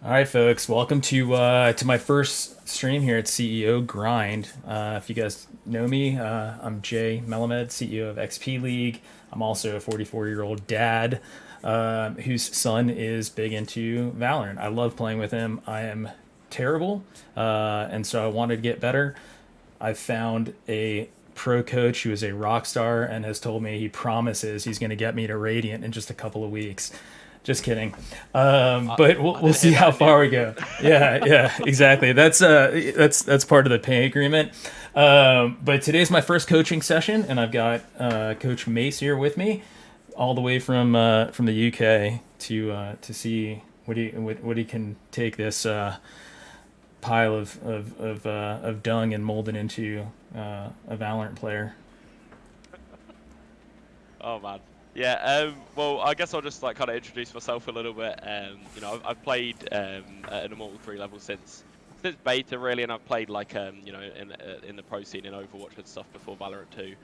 All right, folks, welcome to my first stream here at CEO Grind. If you guys know me, I'm Jay Melamed, CEO of XP League. I'm also a 44-year-old dad whose son is big into Valorant. I love playing with him. I am terrible, and so I wanted to get better. I found a pro coach who is a rock star and has told me he promises he's going to get me to Radiant in just a couple of weeks. Just kidding. But we'll see how far we go. Yeah, exactly. That's part of the pay agreement. But today's my first coaching session, and I've got Coach Mace here with me, all the way from the UK to see what he can take this pile of dung and mold it into a Valorant player. Oh man. Yeah, well, I guess I'll just like kind of introduce myself a little bit. I've played at an Immortal 3 level since beta really, and I've played like in the pro scene in Overwatch and stuff before Valorant 2.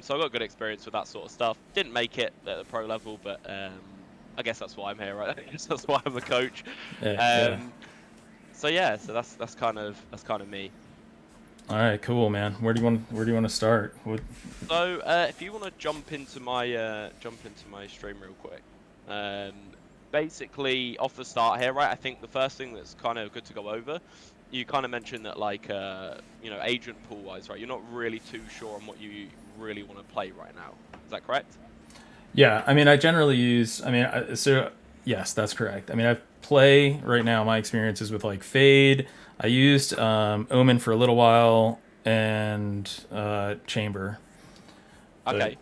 So I got good experience with that sort of stuff. Didn't make it at the pro level, but I guess that's why I'm here, right? I guess that's why I'm a coach. Yeah. So yeah, so that's kind of me. All right, cool, man. Where do you want to start? So if you want to jump into my stream real quick, basically off the start here, right? I think the first thing that's kind of good to go over, you kind of mentioned that like agent pool wise, right? You're not really too sure on what you really want to play right now. Is that correct? Yeah, I mean, I generally use. I mean, so yes, that's correct. I mean, I play right now. My experience is with like Fade. I used Omen for a little while and Chamber. Okay.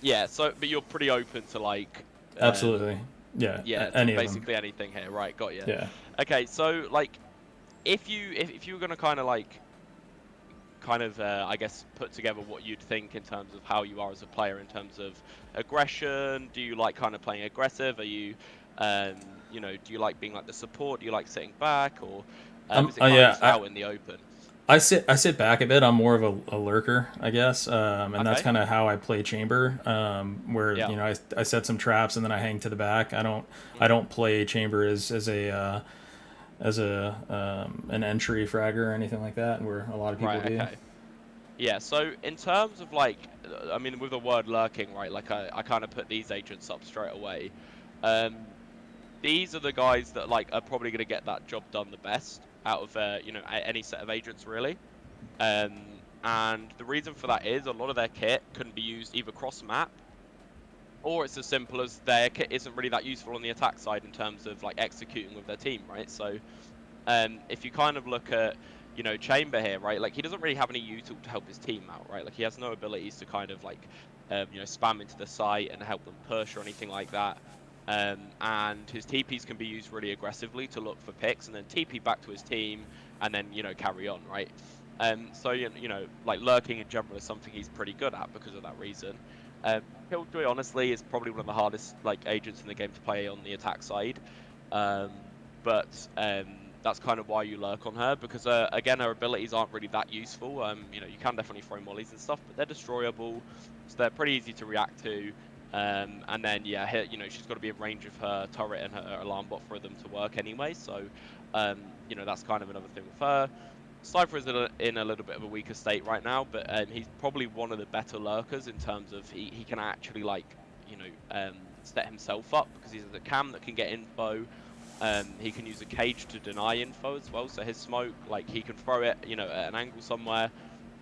Yeah. So, but you're pretty open to like. Absolutely. Yeah. Yeah. Any basically anything here, right? Got you. Yeah. Okay. So like, if you were gonna kind of I guess put together what you'd think in terms of how you are as a player in terms of aggression. Do you like kind of playing aggressive? Are you, do you like being like the support? Do you like sitting back, or is it kind of just out in the open? I sit back a bit. I'm more of a lurker, I guess, and that's kind of how I play Chamber. Where I set some traps and then I hang to the back. I don't play Chamber as an entry fragger or anything like that, where a lot of people do. Okay. Yeah, so in terms of like, I mean, with the word lurking, right, like I kind of put these agents up straight away. These are the guys that like are probably going to get that job done the best out of any set of agents really. And the reason for that is a lot of their kit can be used either cross map, or it's as simple as their kit isn't really that useful on the attack side in terms of like executing with their team, right? So if you kind of look at Chamber here, right, like he doesn't really have any util to help his team out, right? Like he has no abilities to kind of like spam into the site and help them push or anything like that. And his TPs can be used really aggressively to look for picks and then TP back to his team and then carry on, right? So like lurking in general is something he's pretty good at because of that reason. Killjoy honestly is probably one of the hardest like agents in the game to play on the attack side, but that's kind of why you lurk on her, because again, her abilities aren't really that useful. You can definitely throw mollies and stuff, but they're destroyable, so they're pretty easy to react to. And then she's got to be in range of her turret and her alarm bot for them to work anyway. So that's kind of another thing with her. Cypher is in a little bit of a weaker state right now, but he's probably one of the better lurkers in terms of he can actually like set himself up because he's a cam that can get info. He can use a cage to deny info as well. So his smoke, like he can throw it, at an angle somewhere,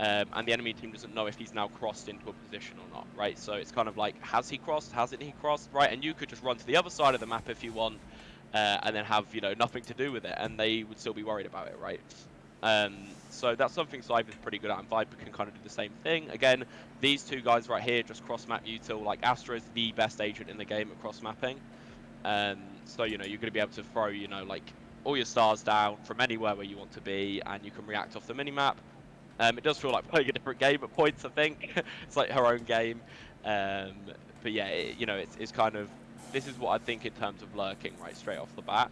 and the enemy team doesn't know if he's now crossed into a position or not, right? So it's kind of like, has he crossed? Hasn't he crossed? Right? And you could just run to the other side of the map if you want, and then have nothing to do with it, and they would still be worried about it, right? So that's something Cypher's pretty good at, and Viper can kind of do the same thing. Again, these two guys right here just cross map util. Like Astra is the best agent in the game at cross mapping. So you're going to be able to throw like all your stars down from anywhere where you want to be, and you can react off the minimap. It does feel like playing a different game at points, I think. It's like her own game. But yeah, it's kind of, this is what I think in terms of lurking right straight off the bat.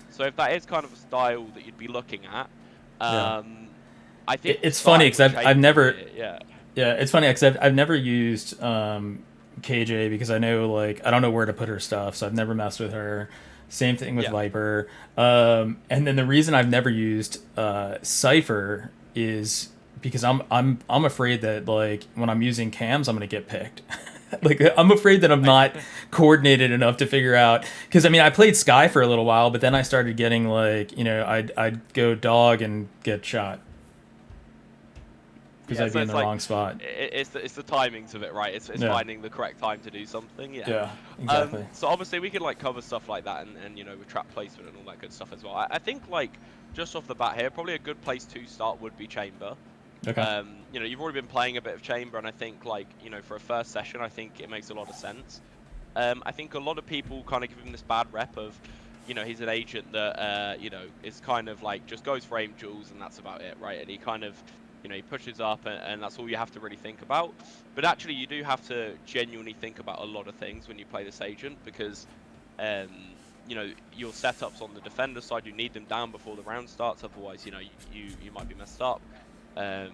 So if that is kind of a style that you'd be looking at, Yeah. I think It's funny starting because with I've Chamber never, here, yeah. yeah, it's funny because I've never used KJ because I know like I don't know where to put her stuff, so I've never messed with her. Same thing with Yeah. Viper. And then the reason I've never used Cipher is because I'm afraid that like when I'm using cams, I'm gonna get picked. Like I'm afraid that I'm I, not coordinated enough to figure out because I mean I played Sky for a little while, but then I started getting like I'd go dog and get shot because yeah, I'd so be in it's the like wrong spot. it's the timings of it, right? It's Yeah, finding the correct time to do something, yeah. yeah, exactly. So obviously we can like cover stuff like that and with trap placement and all that good stuff as well. I think like just off the bat here, probably a good place to start would be Chamber. Okay. You've already been playing a bit of Chamber, and I think like for a first session, I think it makes a lot of sense. I think a lot of people kind of give him this bad rep of, he's an agent that is kind of like just goes for aim jewels and that's about it, right? And he kind of he pushes up, and that's all you have to really think about. But actually, you do have to genuinely think about a lot of things when you play this agent because um, your setups on the defender side, you need them down before the round starts. Otherwise, you might be messed up. Um,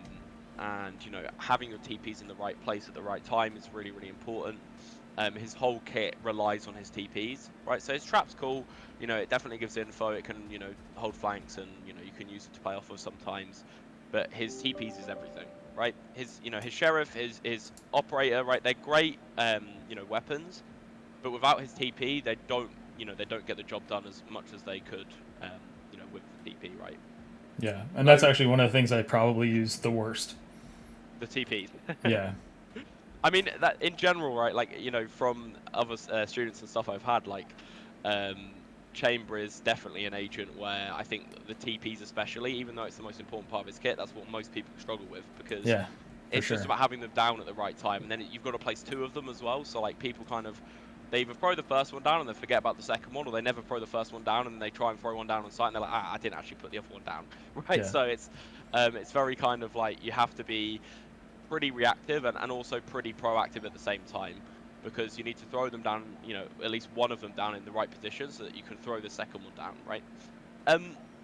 and having your TPs in the right place at the right time is really, really important. His whole kit relies on his TPs, right? So his trap's cool. It definitely gives info. It can, hold flanks, and you can use it to play off of sometimes. But his TPs is everything, right? His sheriff, his operator, right? They're great, weapons, but without his TP, they don't get the job done as much as they could, with the TP, right? Yeah, and that's So actually one of the things I probably use the worst. the TPs. Yeah, I mean that in general, right? Like from other students and stuff I've had, like Chamber is definitely an agent where I think the TPs, especially, even though it's the most important part of his kit, that's what most people struggle with because yeah, for it's just sure. about having them down at the right time, and then you've got to place two of them as well. So like people kind of they either throw the first one down and then forget about the second one, or they never throw the first one down and they try and throw one down on site and they're like, I didn't actually put the other one down, right? Yeah, So it's very kind of like you have to be pretty reactive and also pretty proactive at the same time because you need to throw them down, at least one of them down in the right position so that you can throw the second one down, right?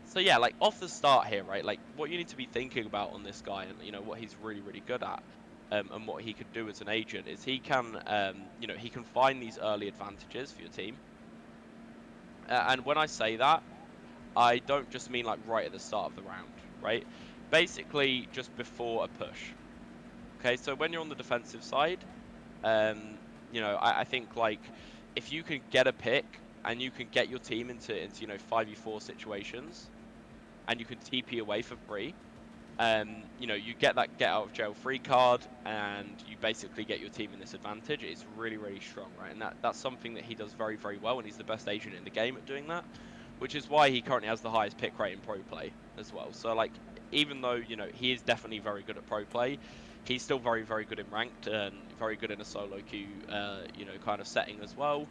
So yeah, like off the start here, right? Like what you need to be thinking about on this guy and what he's really, really good at, and what he could do as an agent is he can, he can find these early advantages for your team. And when I say that, I don't just mean like right at the start of the round, right? Basically just before a push. Okay, so when you're on the defensive side, I think like if you can get a pick and you can get your team into 5v4 situations and you can TP away for free, you get that get out of jail free card and you basically get your team in this advantage. It's really, really strong, right? And that's something that he does very, very well, and he's the best agent in the game at doing that, which is why he currently has the highest pick rate in pro play as well. So like, even though he is definitely very good at pro play, he's still very, very good in ranked and very good in a solo queue, kind of setting as well.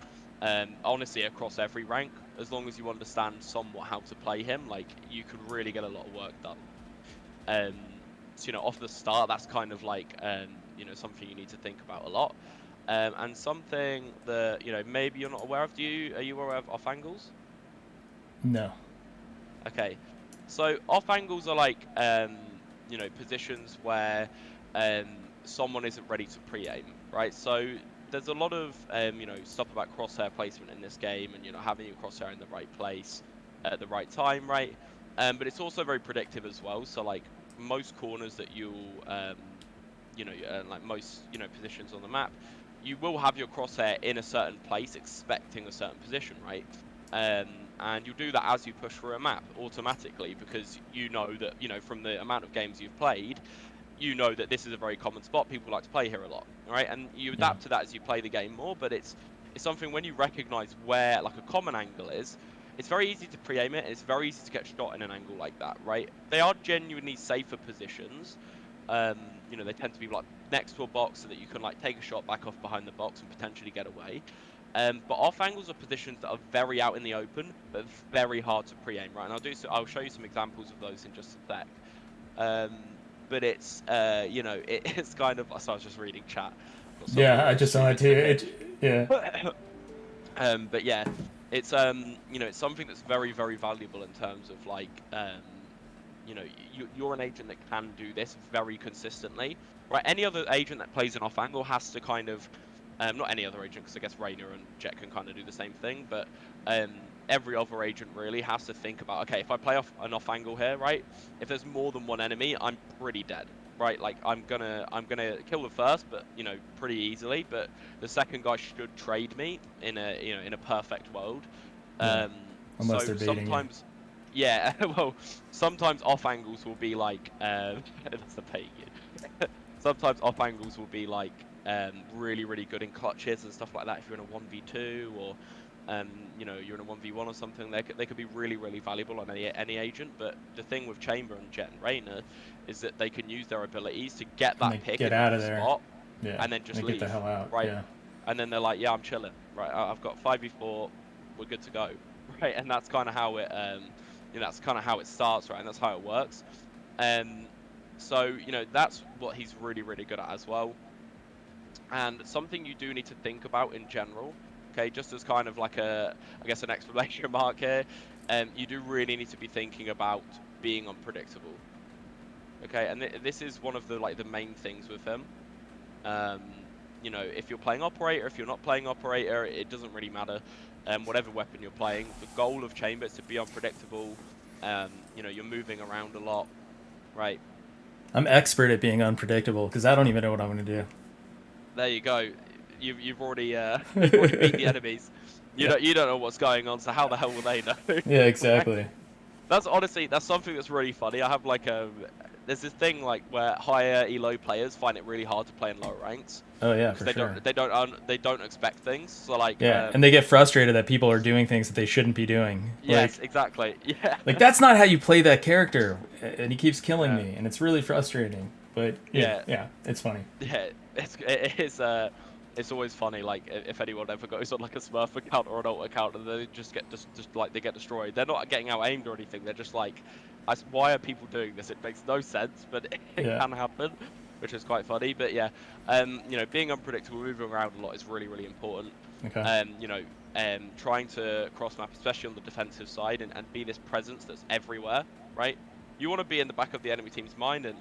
Honestly, across every rank, as long as you understand somewhat how to play him, like you can really get a lot of work done. Um, so off the start, that's kind of like something you need to think about a lot. And something that maybe you're not aware of. Are you aware of off angles? no, Okay, so off angles are like positions where someone isn't ready to pre-aim, right? So there's a lot of stuff about crosshair placement in this game, and having your crosshair in the right place at the right time, right? But it's also very predictive as well. So like most corners that you'll like most positions on the map, you will have your crosshair in a certain place, expecting a certain position, right? And you'll do that as you push through a map automatically because you know that, from the amount of games you've played, you know that this is a very common spot. People like to play here a lot, right? And you Yeah. adapt to that as you play the game more. But it's something when you recognize where like a common angle is, it's very easy to pre-aim it. It's very easy to get shot in an angle like that, right? They are genuinely safer positions. They tend to be like next to a box so that you can like take a shot back off behind the box and potentially get away. But off angles are positions that are very out in the open, but very hard to pre-aim, right? And I'll show you some examples of those in just a sec. But it's it's kind of, so I was just reading chat. Got someone Yeah, I just saw it streaming too. to me. Yeah. But yeah, it's it's something that's very, very valuable in terms of like you're an agent that can do this very consistently, right? Any other agent that plays an off angle has to kind of, not any other agent, because I guess Raynor and Jet can kind of do the same thing, but every other agent really has to think about, okay, if I play off an off angle here, right? If there's more than one enemy, I'm pretty dead, right? Like I'm gonna kill the first, but pretty easily, but the second guy should trade me in a perfect world. Yeah. Unless So they're baiting you. sometimes, yeah, well, sometimes off angles will be like that's the pay you. Sometimes off angles will be like really, really good in clutches and stuff like that. If you're in a 1v2 or you're in a 1v1 or something, they could be really, really valuable on any agent. But the thing with Chamber and Jet and Reyna is that they can use their abilities to get And that they pick get in out one of there. spot Yeah. and then And they just get the leave, hell out. right? Yeah. And then they're like, yeah, I'm chilling, right? I've got 5v4, we're good to go, right? And that's kind of how it that's kind of how it starts, right? And that's how it works. Um, so that's what he's really, really good at as well. And something you do need to think about in general, okay, just as kind of like I guess an exclamation mark here, you do really need to be thinking about being unpredictable, okay? And this is one of the like the main things with him. If you're playing operator, if you're not playing operator, it doesn't really matter. Whatever weapon you're playing, the goal of Chamber is to be unpredictable. You're moving around a lot, right? I'm expert at being unpredictable because I don't even know what I'm going to There you go. You've already you've already beat the do. enemies. You Yeah. don't know what's going on, so how the hell will they know? Yeah, Right? exactly. That's honestly something that's really funny. I have like there's this thing like where higher elo players find it really hard to play in lower ranks Oh, yeah, because for sure. they don't expect things. So like Yeah, and they get frustrated that people are doing things that they shouldn't be doing. yes, exactly. Yeah. Like that's not how you play that character, and he keeps killing Yeah. me, and it's really frustrating. But Yeah. yeah, it's funny. Yeah, it's always funny like if anyone ever goes on like a Smurf account or an alt account and they just get just like they get destroyed. They're not getting out aimed or anything. They're just like, why are people doing this? It makes no sense, but it Yeah. can happen, which is quite funny. But yeah, being unpredictable, moving around a lot is really, really important. Okay. Trying to cross map, especially on the defensive side, and be this presence that's everywhere, right? You want to be in the back of the enemy team's mind, and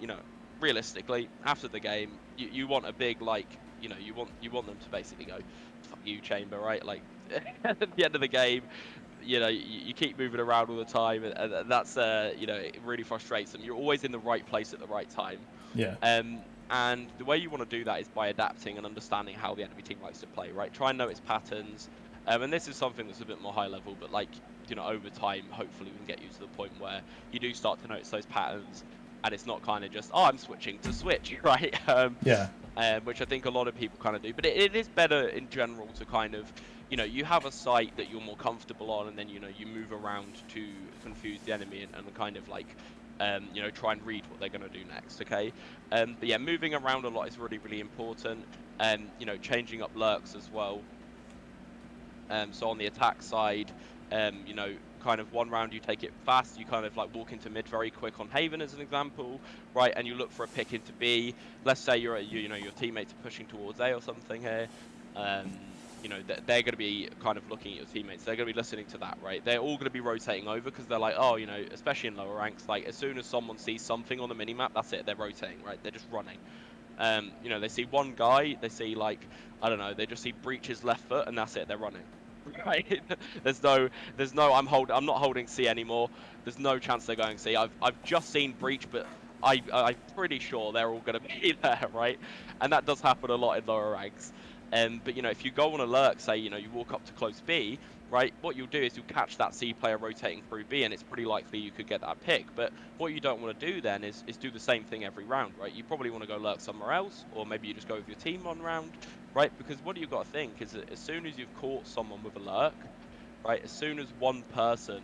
realistically, after the game, you want a big like, you want them to basically go, "Fuck you, Chamber," right? Like at the end of the game, you keep moving around all the time, and that's it really frustrates them. You're always in the right place at the right time. Yeah. And the way you want to do that is by adapting and understanding how the enemy team likes to play, right? Try and notice patterns. And this is something that's a bit more high level, but like, over time, hopefully we can get you to the point where you do start to notice those patterns and it's not kind of just, oh, I'm switching to switch, right? Yeah. Which I think a lot of people kind of do, but it is better in general to kind of, you have a site that you're more comfortable on, and then you move around to confuse the enemy and kind of like, try and read what they're going to do next. Okay, but yeah, moving around a lot is really, really important. Changing up lurks as well. So on the attack side, kind of one round you take it fast, you kind of like walk into mid very quick on Haven as an example, right? And you look for a pick into B. Let's say your teammates are pushing towards A or something here. They're going to be kind of looking at your teammates. They're going to be listening to that, right? They're all going to be rotating over because they're like, oh, especially in lower ranks, like as soon as someone sees something on the minimap, that's it. They're rotating, right? They're just running. They see one guy, they see like, I don't know, they just see Breach's left foot and that's it. They're running. Right? I'm not holding C anymore. There's no chance they're going C. I've just seen Breach, but I'm pretty sure they're all going to be there, right? And that does happen a lot in lower ranks. But if you go on a lurk, say you walk up to close B, right? What you'll do is you'll catch that C player rotating through B, and it's pretty likely you could get that pick. But what you don't want to do then is do the same thing every round, right? You probably want to go lurk somewhere else, or maybe you just go with your team one round, right? Because what you've got to think is that as soon as you've caught someone with a lurk, right? As soon as one person,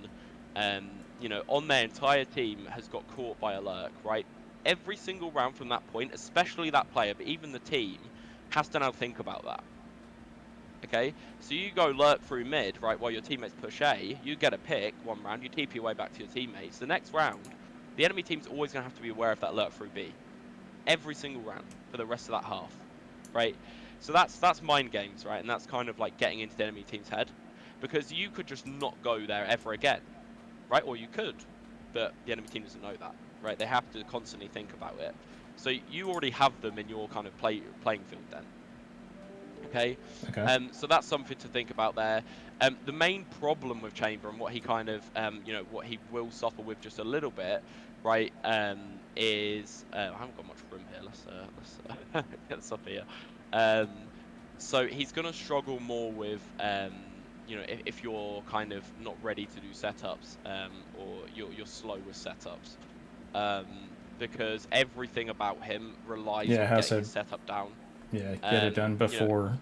on their entire team has got caught by a lurk, right? Every single round from that point, especially that player, but even the team, has to now think about that. Okay, so you go lurk through mid, right, while your teammates push A, you get a pick one round, you TP your way back to your teammates. The next round, the enemy team's always going to have to be aware of that lurk through B. Every single round for the rest of that half, right? So that's mind games, right? And that's kind of like getting into the enemy team's head. Because you could just not go there ever again, right? Or you could, but the enemy team doesn't know that, right? They have to constantly think about it. So you already have them in your kind of playing field then. Okay, Okay. so that's something to think about there. The main problem with Chamber and what he kind of, what he will suffer with just a little bit, right, is I haven't got much room here. Let's get this up here. So he's gonna struggle more with, if you're kind of not ready to do setups, or you're slow with setups, because everything about him relies Yeah, on how getting so? his setup down. Yeah, get it Um, done you know, before.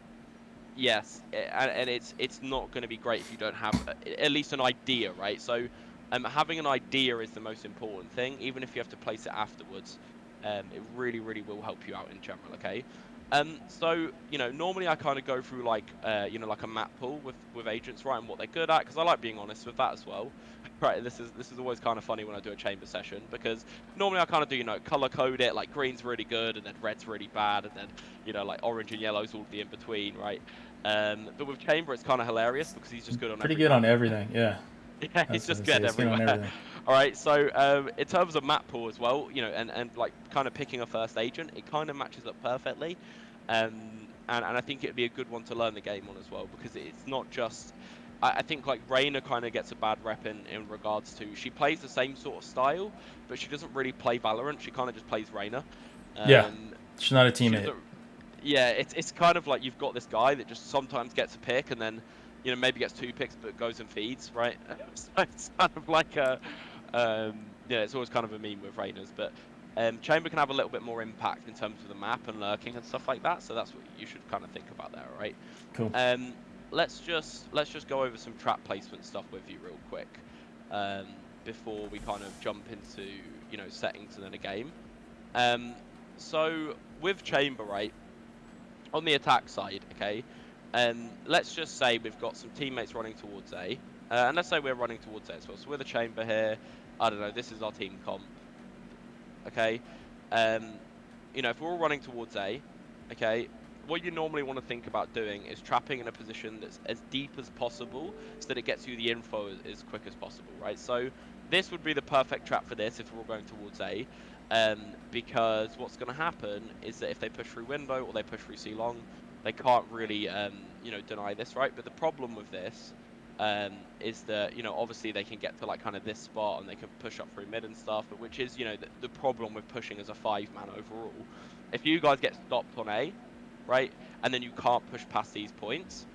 Yes, and it's not going to be great if you don't have at least an idea, right? So, having an idea is the most important thing, even if you have to place it afterwards. It really, really will help you out in general, okay? So normally I kind of go through like like a map pool with agents, right, and what they're good at, because I like being honest with that as well. Right, this is always kind of funny when I do a chamber session, because normally I kind of do color code it, like green's really good and then red's really bad, and then like orange and yellow's all the in between, right? But with Chamber, it's kind of hilarious because he's just good on Pretty every good on map. everything. Yeah, Yeah, he's that's what just I say. good It's good on everywhere. everything. All right, so in terms of map pool as well, and like kind of picking a first agent, it kind of matches up perfectly. And I think it'd be a good one to learn the game on as well, because it's not just. I think like Reina kind of gets a bad rep in regards to she plays the same sort of style, but she doesn't really play Valorant. She kind of just plays Reina. Yeah, Um, she's not a she teammate. doesn't. Yeah, it's kind of like you've got this guy that just sometimes gets a pick and then maybe gets two picks but goes and feeds, right? So it's kind of like it's always kind of a meme with Rainers, but Chamber can have a little bit more impact in terms of the map and lurking and stuff like that, so that's what you should kind of think about there, right? Cool. Um, let's just go over some trap placement stuff with you real quick, before we kind of jump into settings and then a game. Um, so with Chamber, right? On the attack side, okay, let's just say we've got some teammates running towards A, and let's say we're running towards A as well. So we're the chamber here. I don't know. This is our team comp, okay. Um, if we're all running towards A, okay, what you normally want to think about doing is trapping in a position that's as deep as possible, so that it gets you the info as quick as possible, right? So this would be the perfect trap for this if we're all going towards A, because what's going to happen is that if they push through window or they push through C long, they can't really, deny this, right? But the problem with this, is that obviously they can get to like kind of this spot and they can push up through mid and stuff, but which is the problem with pushing as a 5-man overall. If you guys get stopped on A, right, and then you can't push past these points,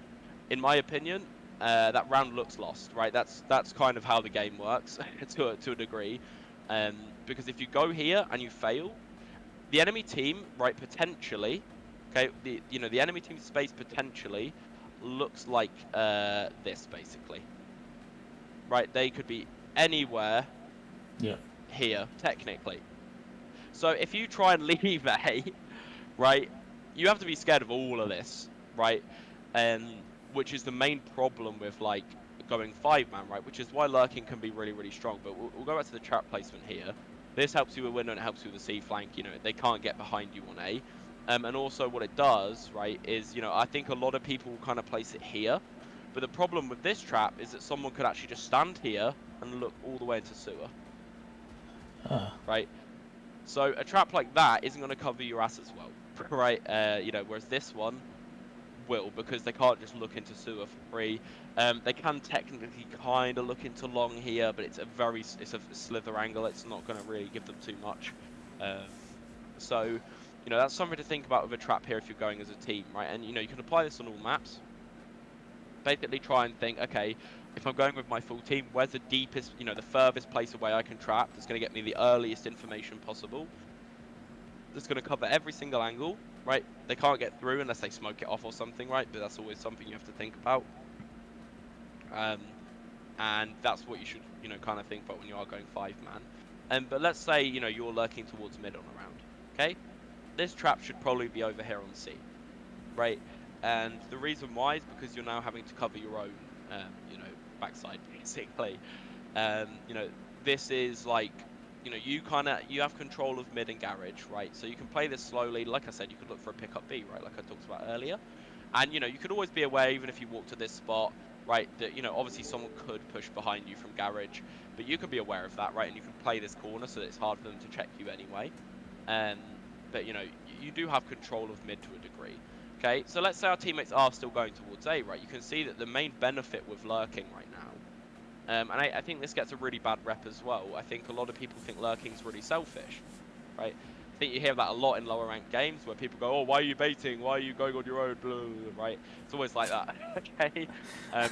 in my opinion, that round looks lost, right? That's kind of how the game works to a degree, because if you go here and you fail, the enemy team, right, potentially, okay, the enemy team space potentially looks like this basically, right? They could be anywhere Yeah. here technically. So if you try and leave A, right, you have to be scared of all of this, right? Which is the main problem with like going 5-man, right? Which is why lurking can be really, really strong. But we'll go back to the trap placement here. This helps you with window and it helps you with the C flank. They can't get behind you on A. And also what it does, right, is I think a lot of people will kind of place it here. But the problem with this trap is that someone could actually just stand here and look all the way into sewer, Ah. right? So a trap like that isn't going to cover your ass as well, right? Whereas this one will, because they can't just look into sewer for free. They can technically kind of look into long here, but it's a slither angle. It's not going to really give them too much. So, You know, that's something to think about with a trap here if you're going as a team, right? And you know, you can apply this on all maps. Basically, try and think, okay, if I'm going with my full team, where's the deepest, you know, the furthest place away I can trap that's going to get me the earliest information possible, that's going to cover every single angle, right? They can't get through unless they smoke it off or something, right? But that's always something you have to think about. And that's what you should, you know, kind of think about when you are going 5-man. But let's say, you know, you're lurking towards mid on a round, okay? This trap should probably be over here on C, right? And the reason why is because you're now having to cover your own, you know, backside basically. You know, this is like, you know, you have control of mid and garage, right? So you can play this slowly. Like I said, you could look for a pickup B, right? Like I talked about earlier. And, you know, you could always be aware, even if you walk to this spot, right, that, you know, obviously someone could push behind you from garage, but you can be aware of that, right? And you can play this corner so that it's hard for them to check you anyway. Um, but, you know, you do have control of mid to a degree. Okay, so let's say our teammates are still going towards A, right? You can see that the main benefit with lurking right now, and I think this gets a really bad rep as well. I think a lot of people think lurking's really selfish, right? I think you hear that a lot in lower ranked games where people go, "Oh, why are you baiting? Why are you going on your own?" Blah, blah, blah, right? It's always like that. Okay.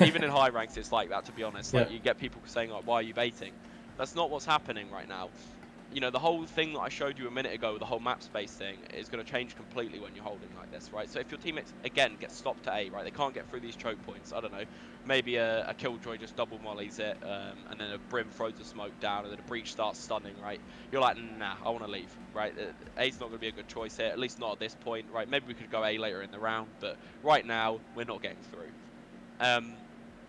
Even in high ranks, it's like that. To be honest, Yeah. like you get people saying, "Oh, why are you baiting?" That's not what's happening right now. You know, the whole thing that I showed you a minute ago, the whole map space thing, is going to change completely when you're holding like this, right? So if your teammates, again, get stopped at A, right, they can't get through these choke points, I don't know, maybe a Killjoy just double mollies it, and then a Brim throws a smoke down, and then a Breach starts stunning, right? You're like, nah, I want to leave, right? A's not going to be a good choice here, at least not at this point, right? Maybe we could go A later in the round, but right now, we're not getting through.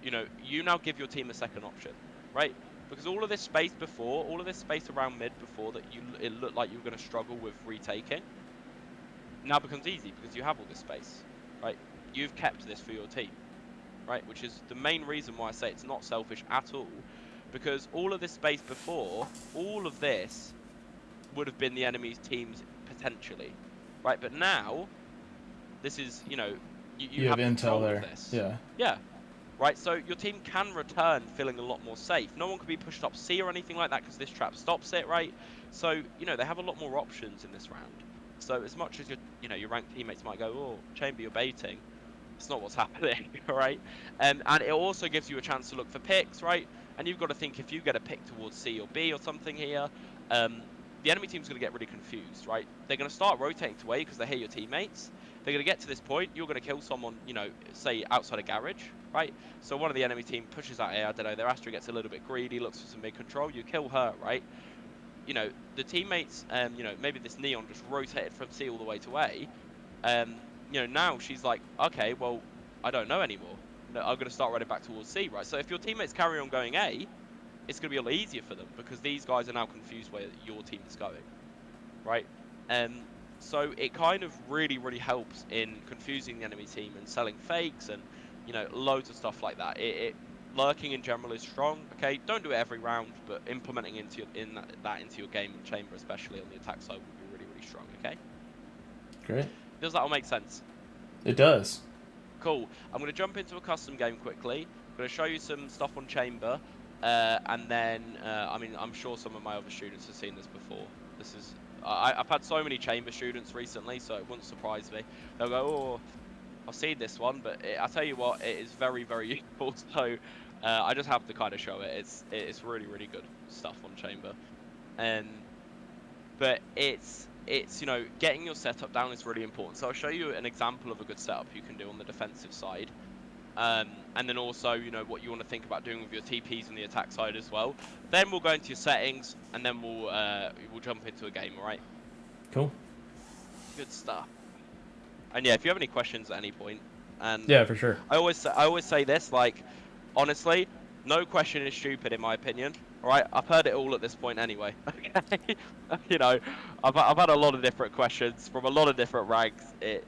You know, you now give your team a second option, right? Because all of this space before, all of this space around mid before that it looked like you were going to struggle with retaking, now becomes easy because you have all this space, right? You've kept this for your team, right? Which is the main reason why I say it's not selfish at all, because all of this space before, all of this would have been the enemy's team's potentially, right? But now, this is, you know, you You have have intel control of there. this. Yeah. Yeah, right? So your team can return feeling a lot more safe. No one can be pushed up C or anything like that because this trap stops it, right? So, you know, they have a lot more options in this round. So as much as you know, your ranked teammates might go, oh, Chamber, you're baiting. It's not what's happening, right? And it also gives you a chance to look for picks, right? And you've got to think if you get a pick towards C or B or something here, the enemy team's going to get really confused, right? They're going to start rotating to A because they hear your teammates. They're going to get to this point. You're going to kill someone, you know, say outside a garage, right? So one of the enemy team pushes out A. I don't know. Their Astra gets a little bit greedy, looks for some mid control. You kill her, right? You know, the teammates, you know, maybe this Neon just rotated from C all the way to A. You know, now she's like, okay, well, I don't know anymore. No, I'm going to start running back towards C, right? So if your teammates carry on going A, it's going to be a lot easier for them because these guys are now confused where your team is going, right? So it kind of really, really helps in confusing the enemy team and selling fakes and, you know, loads of stuff like that. Lurking in general is strong. Okay, don't do it every round, but implementing that into your game and chamber, especially on the attack side, would be really, really strong. Okay, Great. does that all make sense? It does. Cool. I'm going to jump into a custom game quickly. I'm going to show you some stuff on Chamber, and then, I mean, I'm sure some of my other students have seen this before. This is, I've had so many Chamber students recently, so it wouldn't surprise me. They'll go, oh, I've seen this one, but I tell you what, it is very, very useful. So I just have to kind of show it. It's really, really good stuff on Chamber. Um, but it's you know, getting your setup down is really important. So I'll show you an example of a good setup you can do on the defensive side, and then also, you know, what you want to think about doing with your TPs on the attack side as well. Then we'll go into your settings, and then we'll jump into a game. All right, Cool. good stuff. And yeah, if you have any questions at any point, and Yeah, for sure. I always say this, like, honestly, no question is stupid in my opinion. All right, I've heard it all at this point anyway. Okay, you know, I've had a lot of different questions from a lot of different ranks.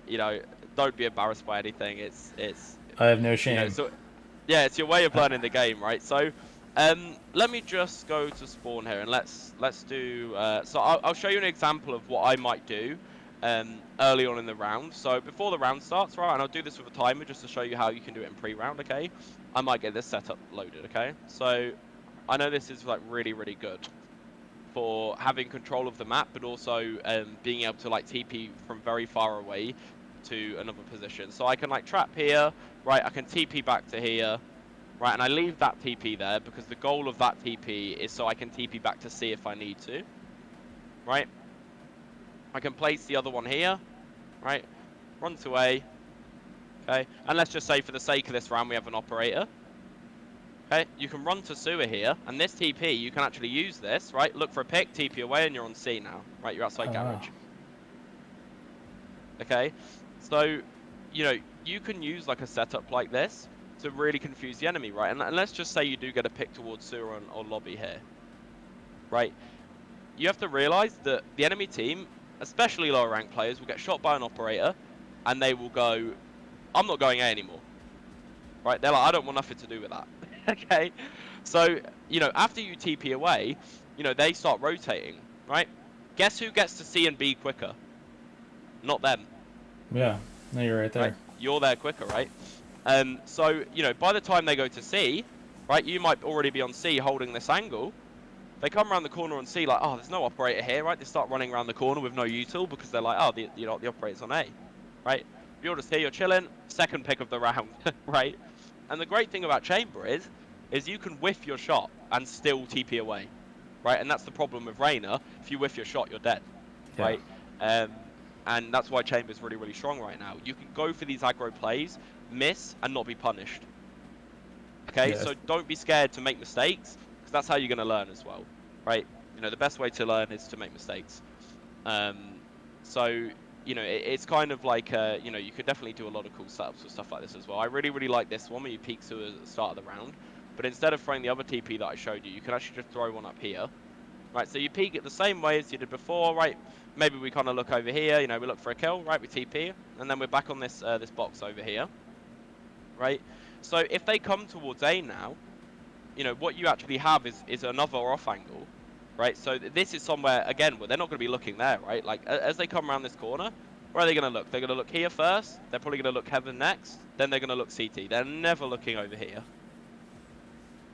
You know, don't be embarrassed by anything. It's I have no you know, shame. so yeah, it's your way of learning the game, right? So, let me just go to spawn here and let's do. So I'll show you an example of what I might do, early on in the round. So before the round starts, right, and I'll do this with a timer just to show you how you can do it in pre-round. Okay, I might get this setup loaded. Okay, so I know this is like really, really good. for having control of the map, but also being able to like TP from very far away to another position. So I can like trap here, right? I can TP back to here, right? And I leave that TP there because the goal of that TP is so I can TP back to C if I need to, right? I can place the other one here, right? Run to A, okay? And let's just say for the sake of this round, we have an operator. Okay, you can run to sewer here, and this TP, you can actually use this, right? Look for a pick, TP away, and you're on C now, right? You're outside Oh wow. garage. Okay, so, you know, you can use like a setup like this to really confuse the enemy, right? And let's just say you do get a pick towards sewer or lobby here, right? You have to realize that the enemy team, especially lower rank players, will get shot by an operator, and they will go, I'm not going A anymore, right? They're like, I don't want nothing to do with that. Okay, so you know, after you TP away, you know, they start rotating, right? Guess who gets to C and B quicker? Not them, Yeah. No, you're right right? there. You're there quicker, right? So you know, by the time they go to C, right, you might already be on C holding this angle. They come around the corner on C like, oh, there's no operator here, right? They start running around the corner with no util because they're like, oh, the operator's on A, right? You're just here, you're chilling, second pick of the round, right? And the great thing about Chamber is you can whiff your shot and still TP away, right? And that's the problem with Reyna. If you whiff your shot, you're dead, Yeah. right? And that's why Chamber's really, really strong right now. You can go for these aggro plays, miss, and not be punished. Okay, Yeah. so don't be scared to make mistakes, because that's how you're going to learn as well, right? You know, the best way to learn is to make mistakes. Um, so, you know, it's kind of like, you know, you could definitely do a lot of cool setups with stuff like this as well. I really, really like this one where you peek to at the start of the round. But instead of throwing the other TP that I showed you, you can actually just throw one up here. Right, so you peek it the same way as you did before, right? Maybe we kind of look over here, you know, we look for a kill, right? We TP, and then we're back on this this box over here, right? So if they come towards A now, you know, what you actually have is another off angle, right? So this is somewhere, again, where they're not going to be looking there, right? Like, as they come around this corner, where are they going to look? They're going to look here first. They're probably going to look heaven next. Then they're going to look CT. They're never looking over here,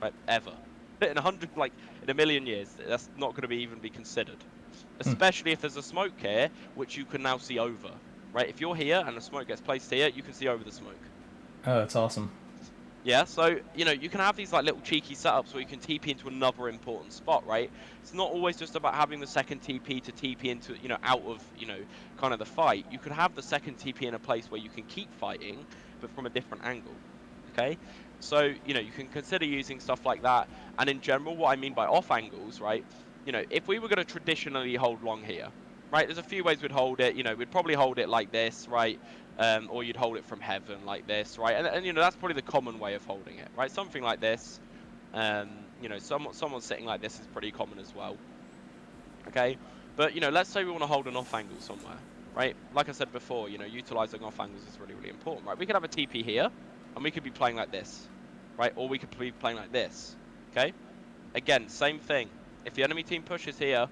right? Ever. In 100, like, in a million years, that's not going to be even be considered. Especially if there's a smoke here, which you can now see over, right? If you're here and the smoke gets placed here, you can see over the smoke. Oh, that's awesome. Yeah, so, you know, you can have these like little cheeky setups where you can TP into another important spot, right? It's not always just about having the second TP to TP into, you know, out of, you know, kind of the fight. You could have the second TP in a place where you can keep fighting, but from a different angle, okay? So, you know, you can consider using stuff like that. And in general, what I mean by off angles, right? You know, if we were going to traditionally hold long here, right? There's a few ways we'd hold it. You know, we'd probably hold it like this, right? Or you'd hold it from heaven like this, right? And you know, that's probably the common way of holding it, right? Something like this. You know, someone sitting like this is pretty common as well. Okay, but you know, let's say we want to hold an off angle somewhere, right? Like I said before, you know, utilizing off angles is really, really important, right? We could have a TP here, and we could be playing like this, right? Or we could be playing like this. Okay, again, same thing. If the enemy team pushes here,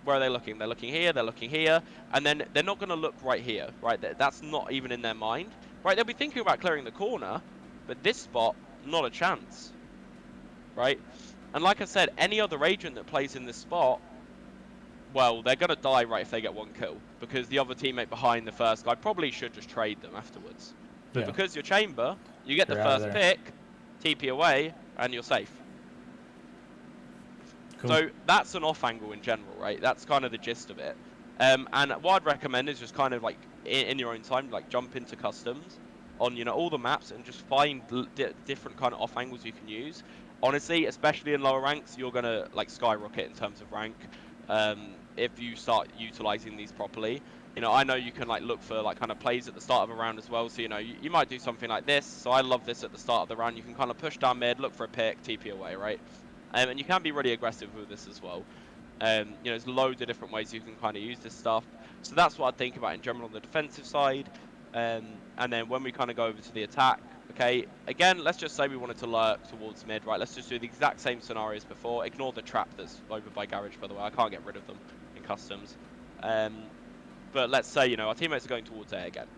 where are they looking? They're looking here, they're looking here, and then they're not going to look right here, right? That's not even in their mind, right? They'll be thinking about clearing the corner, but this spot, not a chance, right? And like I said, any other agent that plays in this spot, well, they're going to die, right, if they get one kill, because the other teammate behind the first guy probably should just trade them afterwards. But Yeah. because you're Chamber, you get the You're out of first there. pick, TP away, and you're safe. Cool. So that's an off angle in general, right? That's kind of the gist of it. And what I'd recommend is just kind of like in your own time, like jump into customs on, you know, all the maps and just find different kind of off angles you can use. Honestly, especially in lower ranks, you're gonna like skyrocket in terms of rank if you start utilizing these properly. You know, I know you can like look for like kind of plays at the start of a round as well. So, you know, you might do something like this. So I love this at the start of the round. You can kind of push down mid, look for a pick, TP away, right? And you can be really aggressive with this as well. You know, there's loads of different ways you can kind of use this stuff. So that's what I think about in general on the defensive side. And then when we kind of go over to the attack, okay, again, let's just say we wanted to lurk towards mid, right? Let's just do the exact same scenarios before. Ignore the trap that's over by garage, by the way. I can't get rid of them in customs. But let's say, you know, our teammates are going towards A again.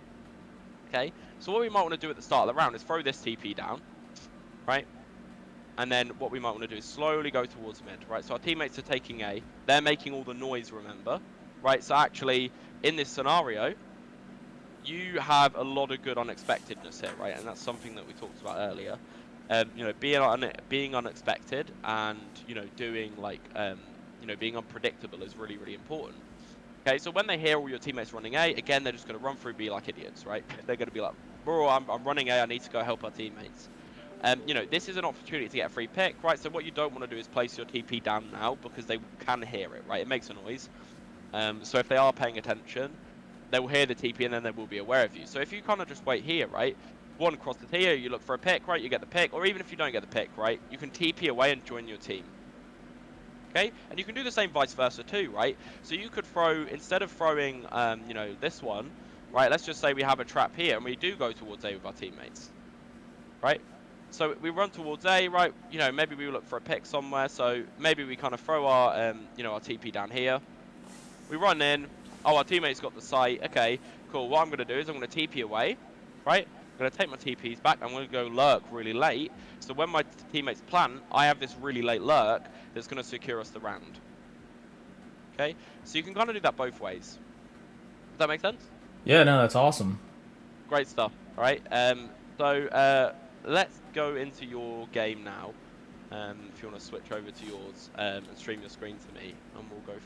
Okay, so what we might want to do at the start of the round is throw this TP down, right? And then what we might want to do is slowly go towards mid, right? So our teammates are taking A. They're making all the noise, remember? Right? So actually, in this scenario, you have a lot of good unexpectedness here, right? And that's something that we talked about earlier. You know, being unexpected and, you know, doing like, you know, being unpredictable is really, really important. Okay, so when they hear all your teammates running A, again, they're just going to run through B like idiots, right? They're going to be like, bro, I'm running A, I need to go help our teammates. You know, this is an opportunity to get a free pick, right? So what you don't want to do is place your TP down now because they can hear it, right? It makes a noise. So if they are paying attention, they will hear the TP and then they will be aware of you. So if you kind of just wait here, right? One crosses here, you look for a pick, right? You get the pick, or even if you don't get the pick, right? You can TP away and join your team. Okay, and you can do the same vice versa too, right? So you could throw, instead of throwing, you know, this one, right? Let's just say we have a trap here and we do go towards A with our teammates, right? So we run towards A, right? You know, maybe we look for a pick somewhere. So maybe we kind of throw our, you know, our TP down here. We run in. Oh, our teammate's got the site. Okay, cool. What I'm going to do is I'm going to TP away, right? I'm going to take my TPs back. I'm going to go lurk really late. So when my teammates plant, I have this really late lurk that's going to secure us the round. Okay, so you can kind of do that both ways. Does that make sense? Yeah, no, that's awesome. Great stuff. All right. So let's go into your game now. If you want to switch over to yours and stream your screen to me, and we'll go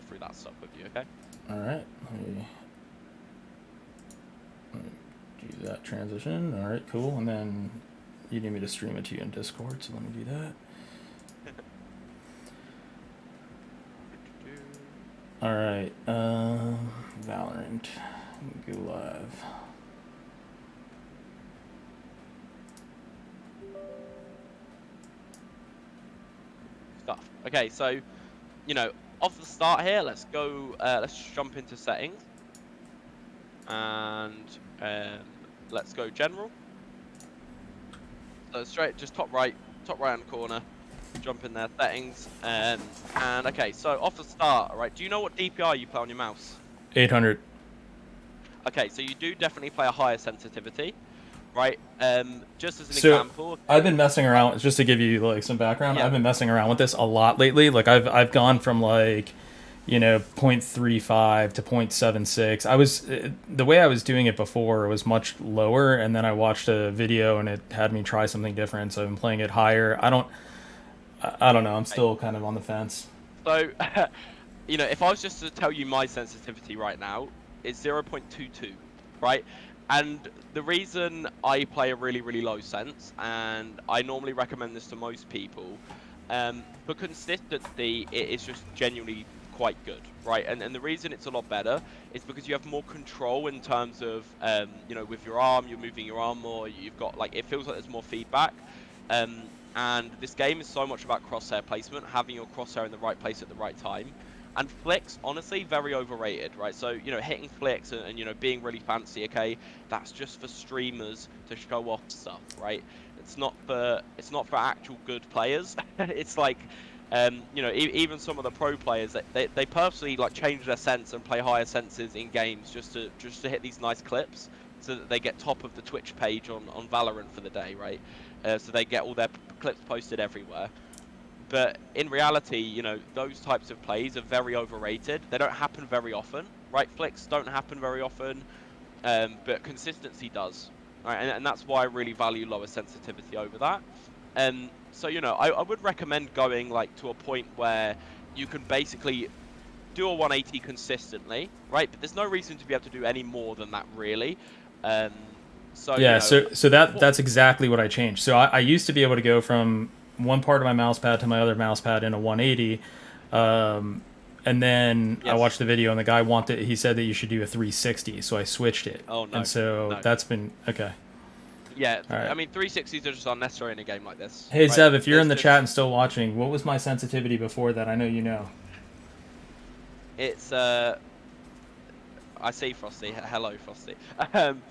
through that stuff with you. Okay. All right, let me do that transition. All right, cool. And then you need me to stream it to you in Discord, so let me do that. All right, Valorant, go live. Stuff. Okay, so you know, off the start here, let's go. Let's jump into settings, and let's go general. So straight, just top right hand corner. Jump in there, settings, and okay. So off the start, right? Do you know what DPI you play on your mouse? 800. Okay, so you do definitely play a higher sensitivity, right? Just as an So example. I've been messing around, just to give you like some background. Yeah. I've been messing around with this a lot lately. Like I've gone from like, you know, 0.35 to 0.76. I was the way I was doing it before was much lower, and then I watched a video and it had me try something different. So I've been playing it higher. I don't know. I'm Okay. still kind of on the fence. So, you know, if I was just to tell you my sensitivity right now, it's 0.22, right? And the reason I play a really, really low sense, and I normally recommend this to most people, for consistency, it is just genuinely quite good, right? And the reason it's a lot better is because you have more control in terms of, you know, with your arm, you're moving your arm more, you've got, like, it feels like there's more feedback. And this game is so much about crosshair placement, having your crosshair in the right place at the right time. And flicks, honestly, very overrated, right? So, you know, hitting flicks and, you know, being really fancy, okay, that's just for streamers to show off stuff, right? It's not for actual good players. It's like, you know, even some of the pro players, they purposely like change their sense and play higher senses in games just to hit these nice clips, so that they get top of the Twitch page on Valorant for the day, right? So they get all their clips posted everywhere. But in reality, you know, those types of plays are very overrated. They don't happen very often, right? Flicks don't happen very often, but consistency does, right? And that's why I really value lower sensitivity over that. So, you know, I would recommend going like to a point where you can basically do a 180 consistently, right? But there's no reason to be able to do any more than that, really. So, you Yeah, know, so that's exactly what I changed. So I used to be able to go from one part of my mouse pad to my other mouse pad in a 180, and then I yes. watched the video and the guy he said that you should do a 360, so I switched it, Oh and no, so no. that's been okay. Yeah, All I right. mean 360s are just unnecessary in a game like this, Hey right? Zev, if you're in the chat There's and still watching, what was my sensitivity before that? I know you know. it's I see Frosty. Hello, Frosty. Um,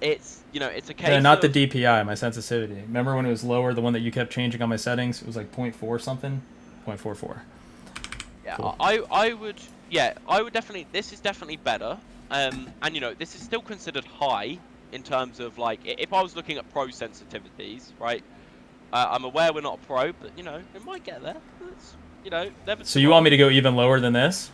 it's, you know, it's a No, case not the of DPI, my sensitivity. Remember when it was lower, the one that you kept changing on my settings? It was like zero point 0.4 something, 0.44. yeah. Cool. I would, yeah, I would definitely. This is definitely better. And you know, this is still considered high in terms of like if I was looking at pro sensitivities, right? I'm aware we're not a pro, but you know, it might get there. It's, you know, never So too you want me old. to go even lower than this?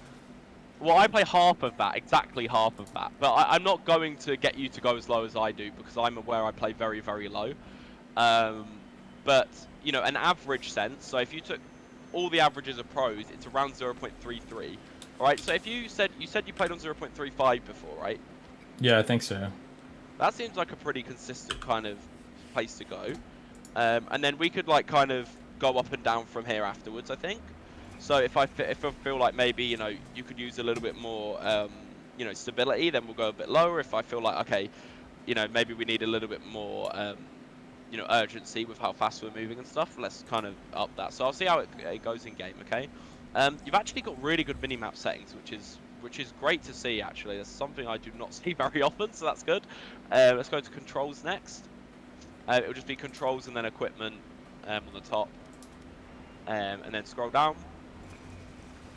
Well, I play half of that, exactly half of that. But I'm not going to get you to go as low as I do because I'm aware I play very, very low. Um, but you know, an average sense. So if you took all the averages of pros, it's around 0.33. All right. So if you said you played on 0.35 before, right? Yeah, I think so. That seems like a pretty consistent kind of place to go. And then we could like kind of go up and down from here afterwards, I think. So if I feel like maybe you could use a little bit more stability, then we'll go a bit lower. If I feel like okay, maybe we need a little bit more urgency with how fast we're moving and stuff, let's kind of up that. So I'll see how it goes in game. Okay. You've actually got really good minimap settings, which is great to see. Actually, that's something I do not see very often, so that's good. Let's go to controls next. It'll just be controls and then equipment on the top, and then scroll down.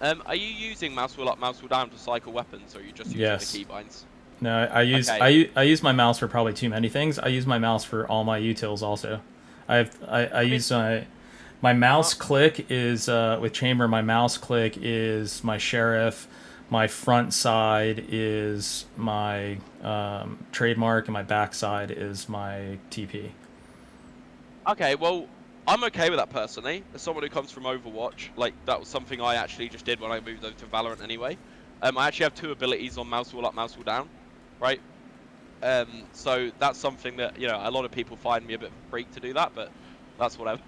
Are you using mouse wheel up, mouse wheel down to cycle weapons, or are you just using the Yes. keybinds? No, I use Okay. I use my mouse for probably too many things. I use my mouse for all my utils also. I I mean, use my uh, mouse click is with chamber. My mouse click is my sheriff. My front side is my trademark, and my back side is my TP. okay. Well, I'm okay with that personally. As someone who comes from Overwatch, like that was something I actually just did when I moved over to Valorant anyway. I actually have two abilities on mouse wheel up, mouse wheel down, right? So that's something that a lot of people find me a bit of a freak to do that, but that's whatever.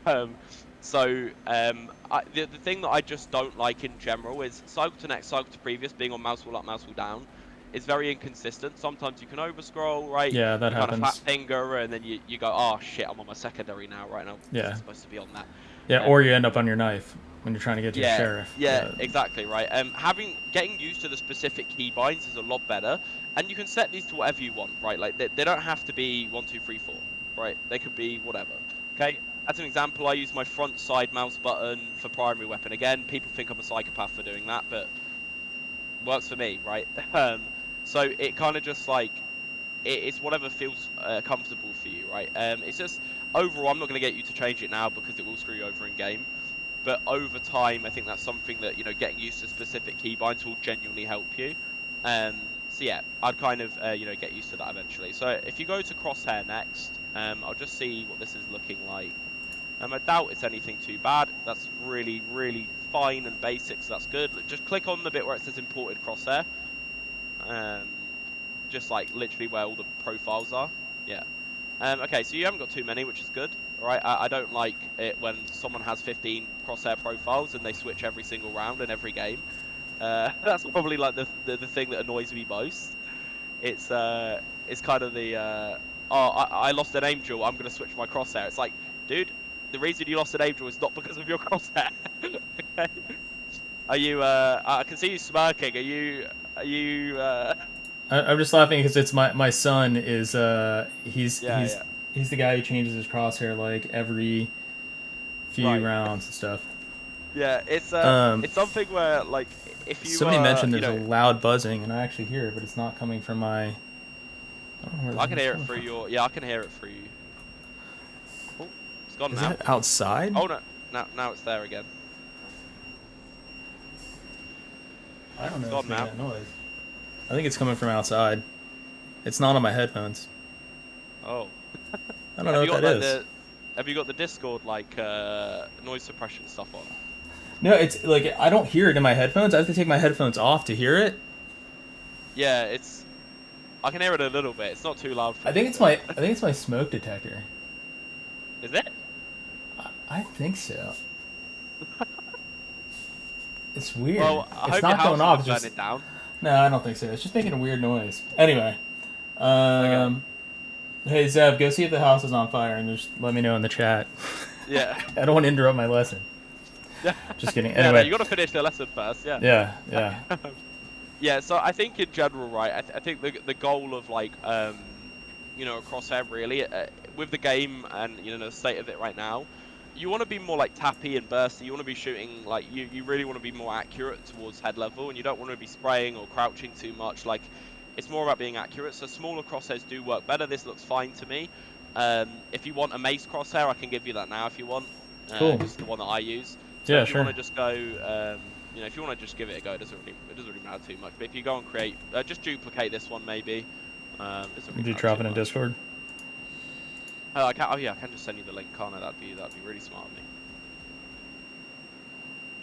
um, the thing that I just don't like in general is cycle to next, cycle to previous being on mouse wheel up, mouse wheel down is very inconsistent. Sometimes you can over scroll, right? Yeah, that You kind of fat happens. finger, and then you go, oh shit, I'm on my secondary now, right now. Wasn't Yeah, supposed to be on that. yeah. Or Um, you end up on your knife when you're trying to get to your yeah, sheriff. yeah, Yeah, exactly right. Getting used to the specific keybinds is a lot better, and you can set these to whatever you want, right? Like they don't have to be 1, 2, 3, 4, right? They could be whatever. Okay. As an example, I use my front side mouse button for primary weapon. Again, people think I'm a psychopath for doing that, but works for me, right? So it kind of just like it's whatever feels comfortable for you, right? It's just overall, I'm not going to get you to change it now because it will screw you over in game. But over time, I think that's something that getting used to specific keybinds will genuinely help you. So yeah, I'd kind of get used to that eventually. So if you go to crosshair next, I'll just see what this is looking like. I doubt it's anything too bad. That's really, really fine and basic, so that's good. Just click on the bit where it says imported crosshair. Um, just like literally where all the profiles are. Yeah. Okay, so you haven't got too many, which is good. All right. I don't like it when someone has 15 crosshair profiles and they switch every single round in every game. That's probably like the thing that annoys me most. It's kind of the oh I lost an angel. I'm gonna switch my crosshair. It's like, dude, the reason you lost an angel is not because of your crosshair. Okay. Are you? I can see you smirking. Are you? I'm just laughing because it's my son is Yeah, yeah. he's the guy who changes his crosshair like every few Right. rounds and stuff. Yeah, Um, it's something where like if you somebody mentioned there's a loud buzzing, and I actually hear it, but it's not coming from my. I don't know where the I hell can it's hear it coming through from. your I can hear it through you. Oh, it's gone Is now. that outside? Oh no, now it's there again. I don't It's know what's gone making now. that noise. I think it's coming from outside. It's not on my headphones. Oh, I don't know have you what got that like is. the Discord like noise suppression stuff on? No, it's like I don't hear it in my headphones. I have to take my headphones off to hear it. Yeah, I can hear it a little bit. It's not too loud for I think me, it's but my smoke detector. is it? I think so. It's weird. Well, I It's hope your not going house off. isn't It's just burning down. no, I don't think so. It's just making a weird noise. Anyway, Okay. um, hey Zev, go see if the house is on fire and just let me know in the chat. Yeah. I don't want to interrupt my lesson. Just kidding. Yeah, no, Anyway, you got to finish the lesson first. Yeah. yeah, yeah, Yeah, so I think in general, right, I think the goal of like a crosshair really with the game and the state of it right now, you want to be more like tappy and bursty. You want to be shooting like you really want to be more accurate towards head level, and you don't want to be spraying or crouching too much. Like it's more about being accurate. So smaller crosshairs do work better. This looks fine to me. If you want a mace crosshair, I can give you that now if you want. Cool. Just the one that I use. So Yeah, if you want sure. to just go, if you want to just give it a go, it doesn't really matter too much. But if you go and create, just duplicate this one maybe. It doesn't Would really you matter drop too it in much. Discord? Oh, I can. Oh yeah, I can just send you the link, can't I? That'd be really smart of me.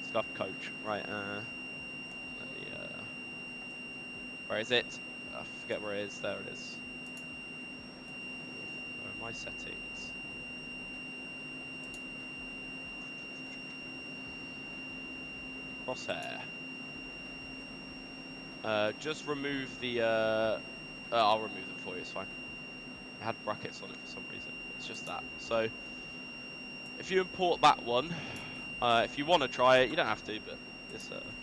Stuff coach, right? Let me. Where is it? I forget where it is. There it is. Where are my settings? Crosshair. Just remove the. I'll remove them for you. It's fine. It had brackets on it for some reason. It's just that. So if you import that one, if you want to try it, you don't have to, but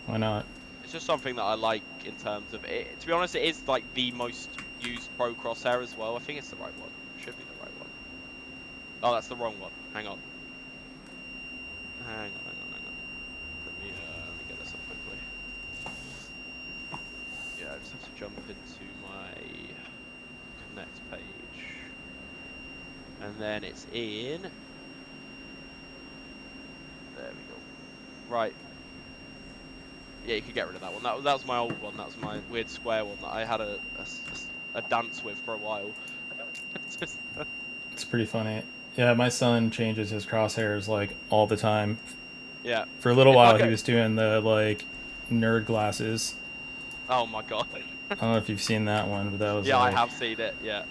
Why not? it's just something that I like in terms of it. To be honest, it is like the most used pro crosshair as well. I think it's the right one. Should be the right one. Oh, that's the wrong one. Hang on. Hang on. Let me get this up quickly. Yeah, I just have to jump into my connect page. And then it's in. There we go. Right. Yeah, you could get rid of that one. That was my old one. That was my weird square one that I had a dance with for a while. It's just It's pretty funny. Yeah, my son changes his crosshairs like all the time. yeah. For a little It's while, like he a. was doing the like nerd glasses. Oh my god. I don't know if you've seen that one, but that was Yeah, I like, have seen it. Yeah.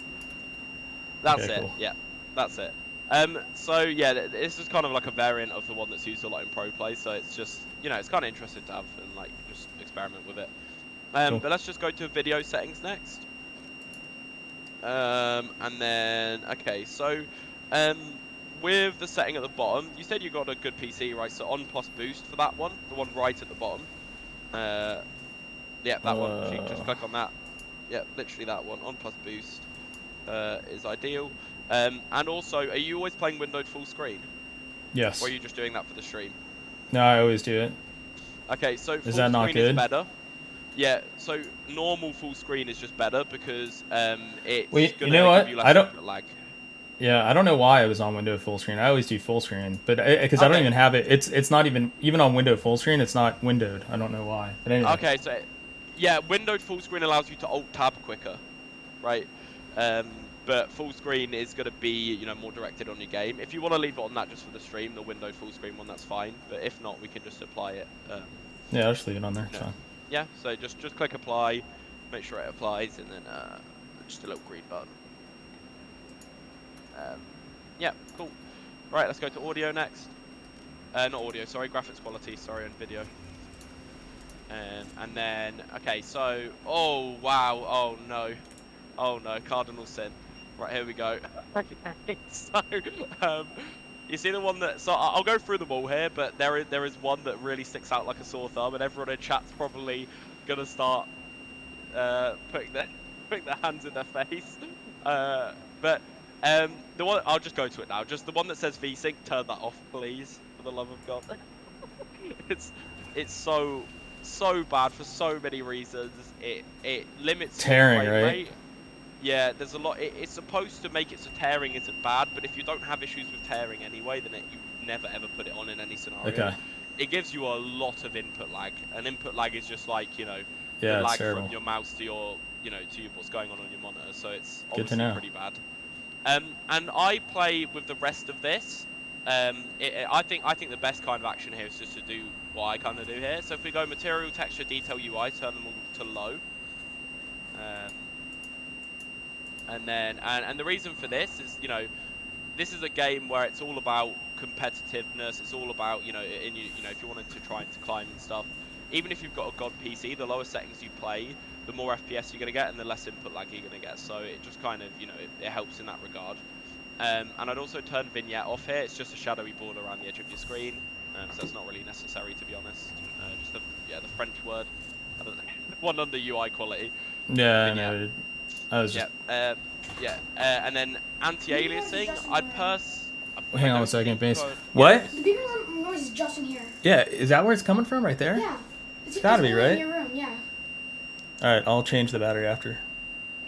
That's okay, it. cool. Yeah. That's it. So yeah, this is kind of like a variant of the one that's used a lot in pro play. So it's just, it's kind of interesting to have and like just experiment with it. Cool. But let's just go to video settings next. And then okay, so with the setting at the bottom, you said you got a good PC, right? So on plus boost for that one, the one right at the bottom. Uh, yeah, that one. If you just click on that, yeah, literally that one. On plus boost is ideal. And also, are you always playing windowed full screen, or are Yes. you just doing that for the stream? No, I always do it. Okay, so Is full that not screen is good? better. Yeah, so normal full screen is just better because it's Wait, you know gonna give what? you I less don't. input lag. Yeah, I don't know why I was on window full screen. I always do full screen, but because I don't Okay, even have it. It's not even on window full screen. It's not windowed. I don't know why. But anyway, okay, so yeah, windowed full screen allows you to alt tab quicker, right? But full screen is going to be, more directed on your game. If you want to leave it on that just for the stream, the windowed full screen one, that's fine. But if not, we can just apply it. yeah, I'll just leave it on there. You It's know, fine. yeah. So just click apply, make sure it applies, and then just a little green button. Yeah, cool. Right, let's go to audio next. Not audio, sorry, graphics quality, sorry, and video. And then, okay, so, oh wow, oh no, cardinal sin. Right, here we go. Okay, so, um, you see the one that, so I'll go through them all here, but there is one that really sticks out like a sore thumb, and everyone in chat's probably gonna start putting their putting their hands in their face. But the one I'll just go to it now. Just the one that says VSync, turn that off, please, for the love of God. It's it's so bad for so many reasons. It limits your Tearing, frame right? rate. Yeah, there's a lot. It's supposed to make it so tearing isn't bad, but if you don't have issues with tearing anyway, then you never ever put it on in any scenario. Okay. It gives you a lot of input lag, and input lag is just like the Yeah, it's lag from terrible. your mouse to your what's going on your monitor. So it's Good to obviously know. pretty bad. And I play with the rest of this. I think the best kind of action here is just to do what I kind of do here. So if we go material, texture, detail, UI, turn them all to low. And then and the reason for this is this is a game where it's all about competitiveness. It's all about if you wanted to try and to climb and stuff. Even if you've got a god PC, the lower settings you play, the more FPS you're gonna get and the less input lag you're gonna get. So it just kind of it helps in that regard. And I'd also turn vignette off here. It's just a shadowy border around the edge of your screen, so it's not really necessary to be honest. Just the French word, I don't know, one under UI quality. Yeah, I Vignette. know. I was Yeah, just. and then anti-aliasing. If I Hang on go a second, base. encode, yeah, What? base. The beeping noise is just in here. Yeah, is that where it's coming from? Right there? Yeah. It's Gotta be, only right? in your room, yeah. All right, I'll change the battery after.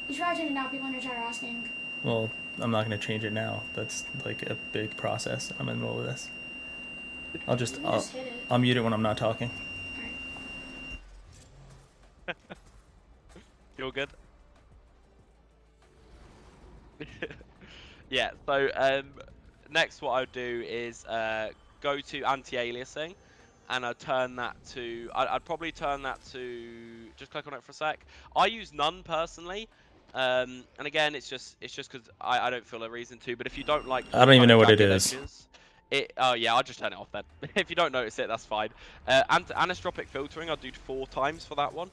You try to turn it down, people in your chat are asking. Well, I'm not gonna change it now. That's like a big process. I'm in the middle of this. I'll just You just hit it. I'll mute it when I'm not talking. Alright. You're good. Yeah. So next, what I'd do is go to anti-aliasing, and I'd turn that to. I'd probably turn that to. Just click on it for a sec. I use none personally. And again, it's just because I don't feel a reason to. But if you don't like I the don't even kind know of what it jagged is. edges, oh yeah, I'll just turn it off then. If you don't notice it, that's fine. Anisotropic filtering, I'll do 4 times for that one.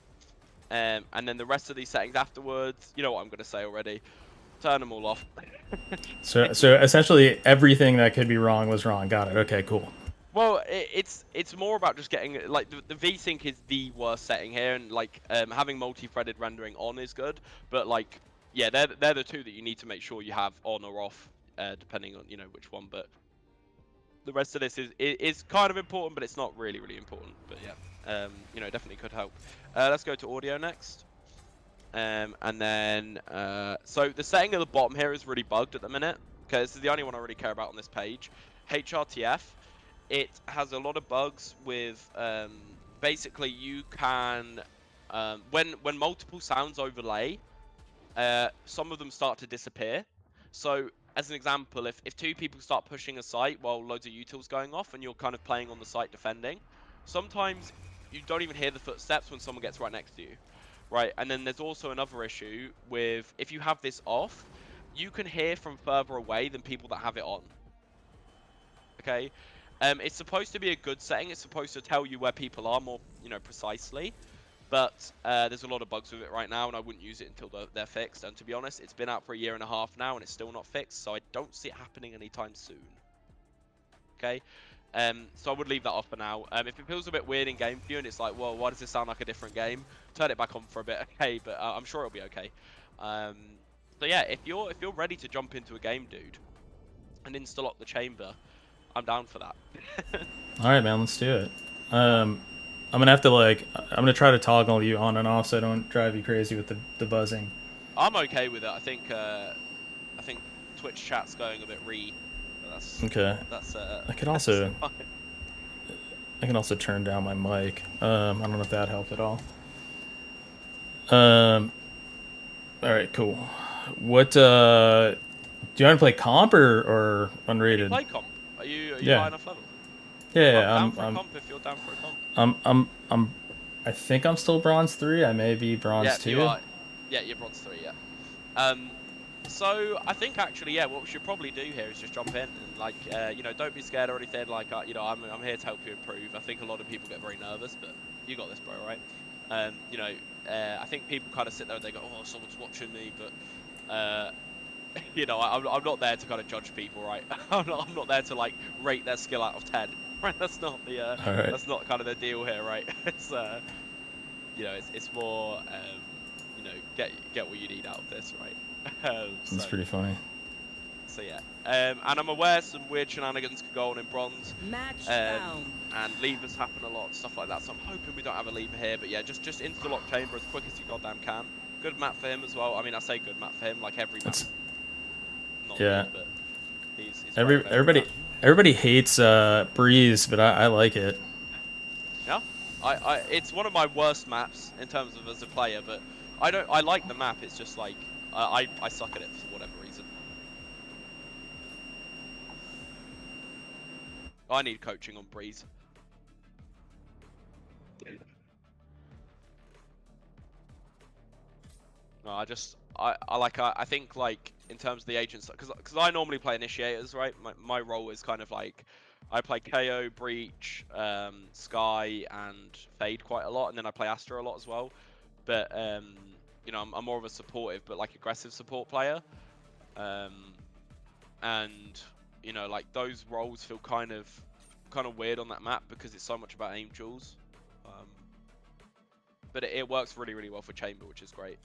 And then the rest of these settings afterwards, you know what I'm gonna say already. Turn them all off. So essentially everything that could be wrong was wrong. Got it. Okay, cool. Well, it's more about just getting like the VSync is the worst setting here, and like having multi-threaded rendering on is good, but like yeah, they're the two that you need to make sure you have on or off, depending on which one. But the rest of this is kind of important, but it's not really important. But yeah, definitely could help. Let's go to audio next. And then so the setting at the bottom here is really bugged at the minute. Okay, this is the only one I really care about on this page. HRTF. It has a lot of bugs with basically you can when multiple sounds overlay, some of them start to disappear. So as an example, if 2 people start pushing a site while loads of utils going off and you're kind of playing on the site defending, sometimes you don't even hear the footsteps when someone gets right next to you, right? And then there's also another issue with if you have this off, you can hear from further away than people that have it on. Okay, it's supposed to be a good setting. It's supposed to tell you where people are more, precisely. But there's a lot of bugs with it right now, and I wouldn't use it until they're fixed. And to be honest, it's been out for 1.5 years now, and it's still not fixed. So I don't see it happening anytime soon. Okay, so I would leave that off for now. If it feels a bit weird in game for you, and it's like, well, why does this sound like a different game? Turn it back on for a bit, okay? But I'm sure it'll be okay. So yeah, if you're ready to jump into a game, dude, and insta-lock the chamber, I'm down for that. All right, man. Let's do it. I'm gonna have to I'm gonna try to toggle you on and off so I don't drive you crazy with the buzzing. I'm okay with it. I think Twitch chat's going a bit but Okay. that's I could that's also fine. I can also turn down my mic. I don't know if that helped at all. Um. All right. Cool. What do you want to play comp or Can you unrated? play comp? Are you Yeah. high enough level? I'm Yeah. down for a comp if you're down for a comp. I'm I think I'm still bronze 3. I may be bronze Yeah, 2. you are. Yeah, you're bronze 3. Yeah. So I think actually, yeah, what we should probably do here is just jump in and like, don't be scared or anything. Like, I'm here to help you improve. I think a lot of people get very nervous, but you got this, bro, right? I think people kind of sit there and they go, oh, someone's watching me, but I'm not there to kind of judge people, right? I'm not there to like rate their skill out of 10. Right? That's not the All right. that's not kind of the deal here, right? It's it's more get what you need out of this, right? That's pretty funny. So yeah, and I'm aware some weird shenanigans could go on in bronze, Match found. and levers happen a lot and stuff like that. So I'm hoping we don't have a lever here, but yeah, just into the lock chamber as quick as you goddamn can. Good map for him as well. I mean, I say good map for him, like every map. Not Yeah. good, but he's great at every map. Everybody hates Breeze, but I like it. Yeah, it's one of my worst maps in terms of as a player, but I like the map. It's just like I suck at it for whatever reason. I need coaching on Breeze. No, I think like in terms of the agents, because I normally play initiators, right? My role is kind of like I play KO, Breach, Sky, and Fade quite a lot, and then I play Astra a lot as well. But I'm more of a supportive, but like aggressive support player. And like those roles feel kind of weird on that map because it's so much about aim duels. But it works really well for chamber, which is great.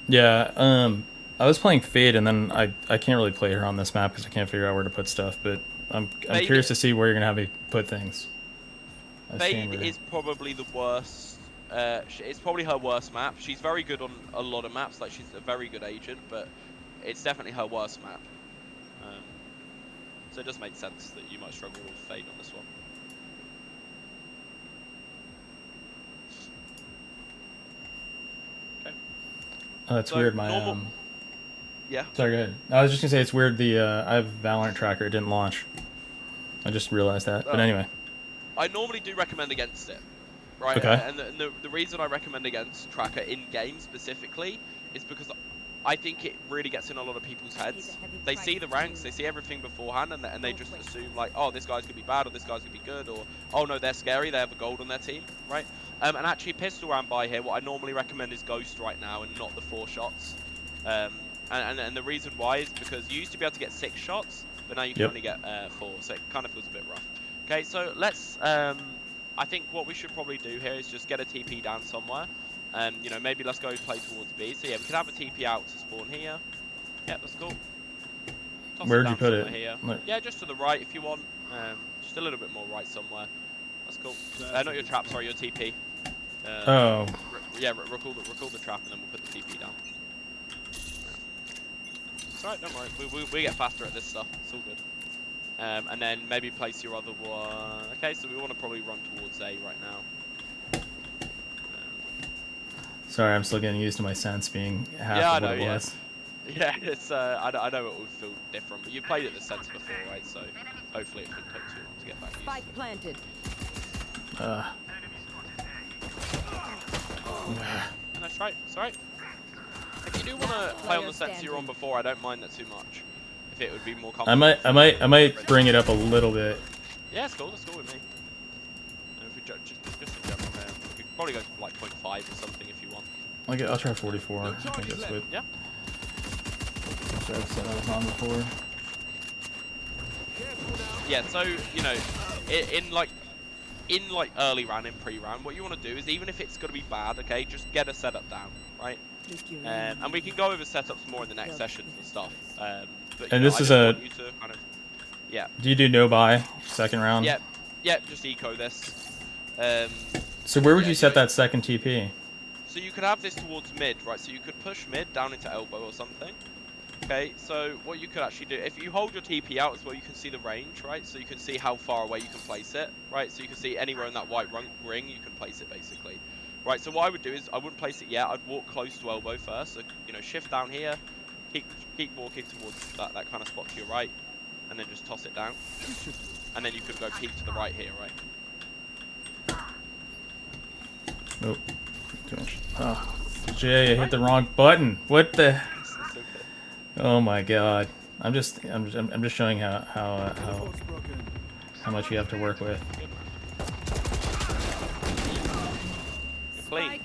Yeah, I was playing Fade, and then I can't really play her on this map because I can't figure out where to put stuff. But I'm Fade, curious to see where you're gonna have me put things. Fade is probably the worst it's probably her worst map. She's very good on a lot of maps, like she's a very good agent, but it's definitely her worst map. So it does make sense that you might struggle with Fade on this one. Okay. Oh, that's So weird. My normal- Yeah. Sorry, go ahead. I was just gonna say it's weird. I have Valorant tracker. It didn't launch. I just realized that. But anyway. I normally do recommend against it, right? Okay. And the reason I recommend against tracker in game specifically is because I think it really gets in a lot of people's heads. They see the ranks, they see everything beforehand, and they just assume like, oh, this guy's gonna be bad, or this guy's gonna be good, or oh no, they're scary, they have a gold on their team, right? And actually, pistol round by here, what I normally recommend is Ghost right now, and not the 4 shots. And the reason why is because you used to be able to get 6 shots, but now you can only get 4, so it kind of feels a bit rough. Okay, so let's. I think what we should probably do here is just get a TP down somewhere. You know, maybe let's go play towards B. So yeah, we can have a TP out to spawn here. Yeah, that's cool. Where'd you put it? Here. Yeah, just to the right if you want. Just a little bit more right somewhere. That's cool. Not your trap, sorry, your TP. Oh. Yeah, recall the trap and then we'll put the TP down. It's alright, don't worry. We get faster at this stuff. It's all good. And then maybe place your other one. Okay, so we want to probably run towards A right now. Sorry, I'm still getting used to my sense being half Yeah, of what it yeah. was. Yeah, it's I know it would feel different, but you played it the sense before, right? So hopefully it shouldn't take too long to get back used. Spike planted. And that's right. It's alright. If you do want to play on the sense you were on before, I don't mind that too much. If it would be more comfortable. I might bring it up a little bit. Yeah, it's cool. That's cool with me. If we just in general, man, we could probably go to like 0.5 or something if you want. I'll try 44. I think that's good. Yeah. So I've said I was on before. Yeah. So you know, in like early round, in pre-round, what you want to do is even if it's going to be bad, okay, just get a setup down, right? And we can go over setups more in the next sessions and stuff. But, and know, this is a. You to kind of, yeah. Do you do no buy second round? Yeah. Yeah. Just eco this. So where would you set that second TP? So you could have this towards mid, right? So you could push mid down into elbow or something. Okay, so what you could actually do, if you hold your TP out as well, you can see the range, right? So you can see how far away you can place it, right? So you can see anywhere in that white ring, you can place it basically. Right, so what I would do is, I wouldn't place it yet, I'd walk close to elbow first, so, you know, shift down here, keep walking towards that kind of spot to your right, and then just toss it down. And then you could go peek to the right here, right? Nope. Too much. Oh, Jay, I hit the wrong button. What the? Oh my God! I'm just showing how much you have to work with. Clean.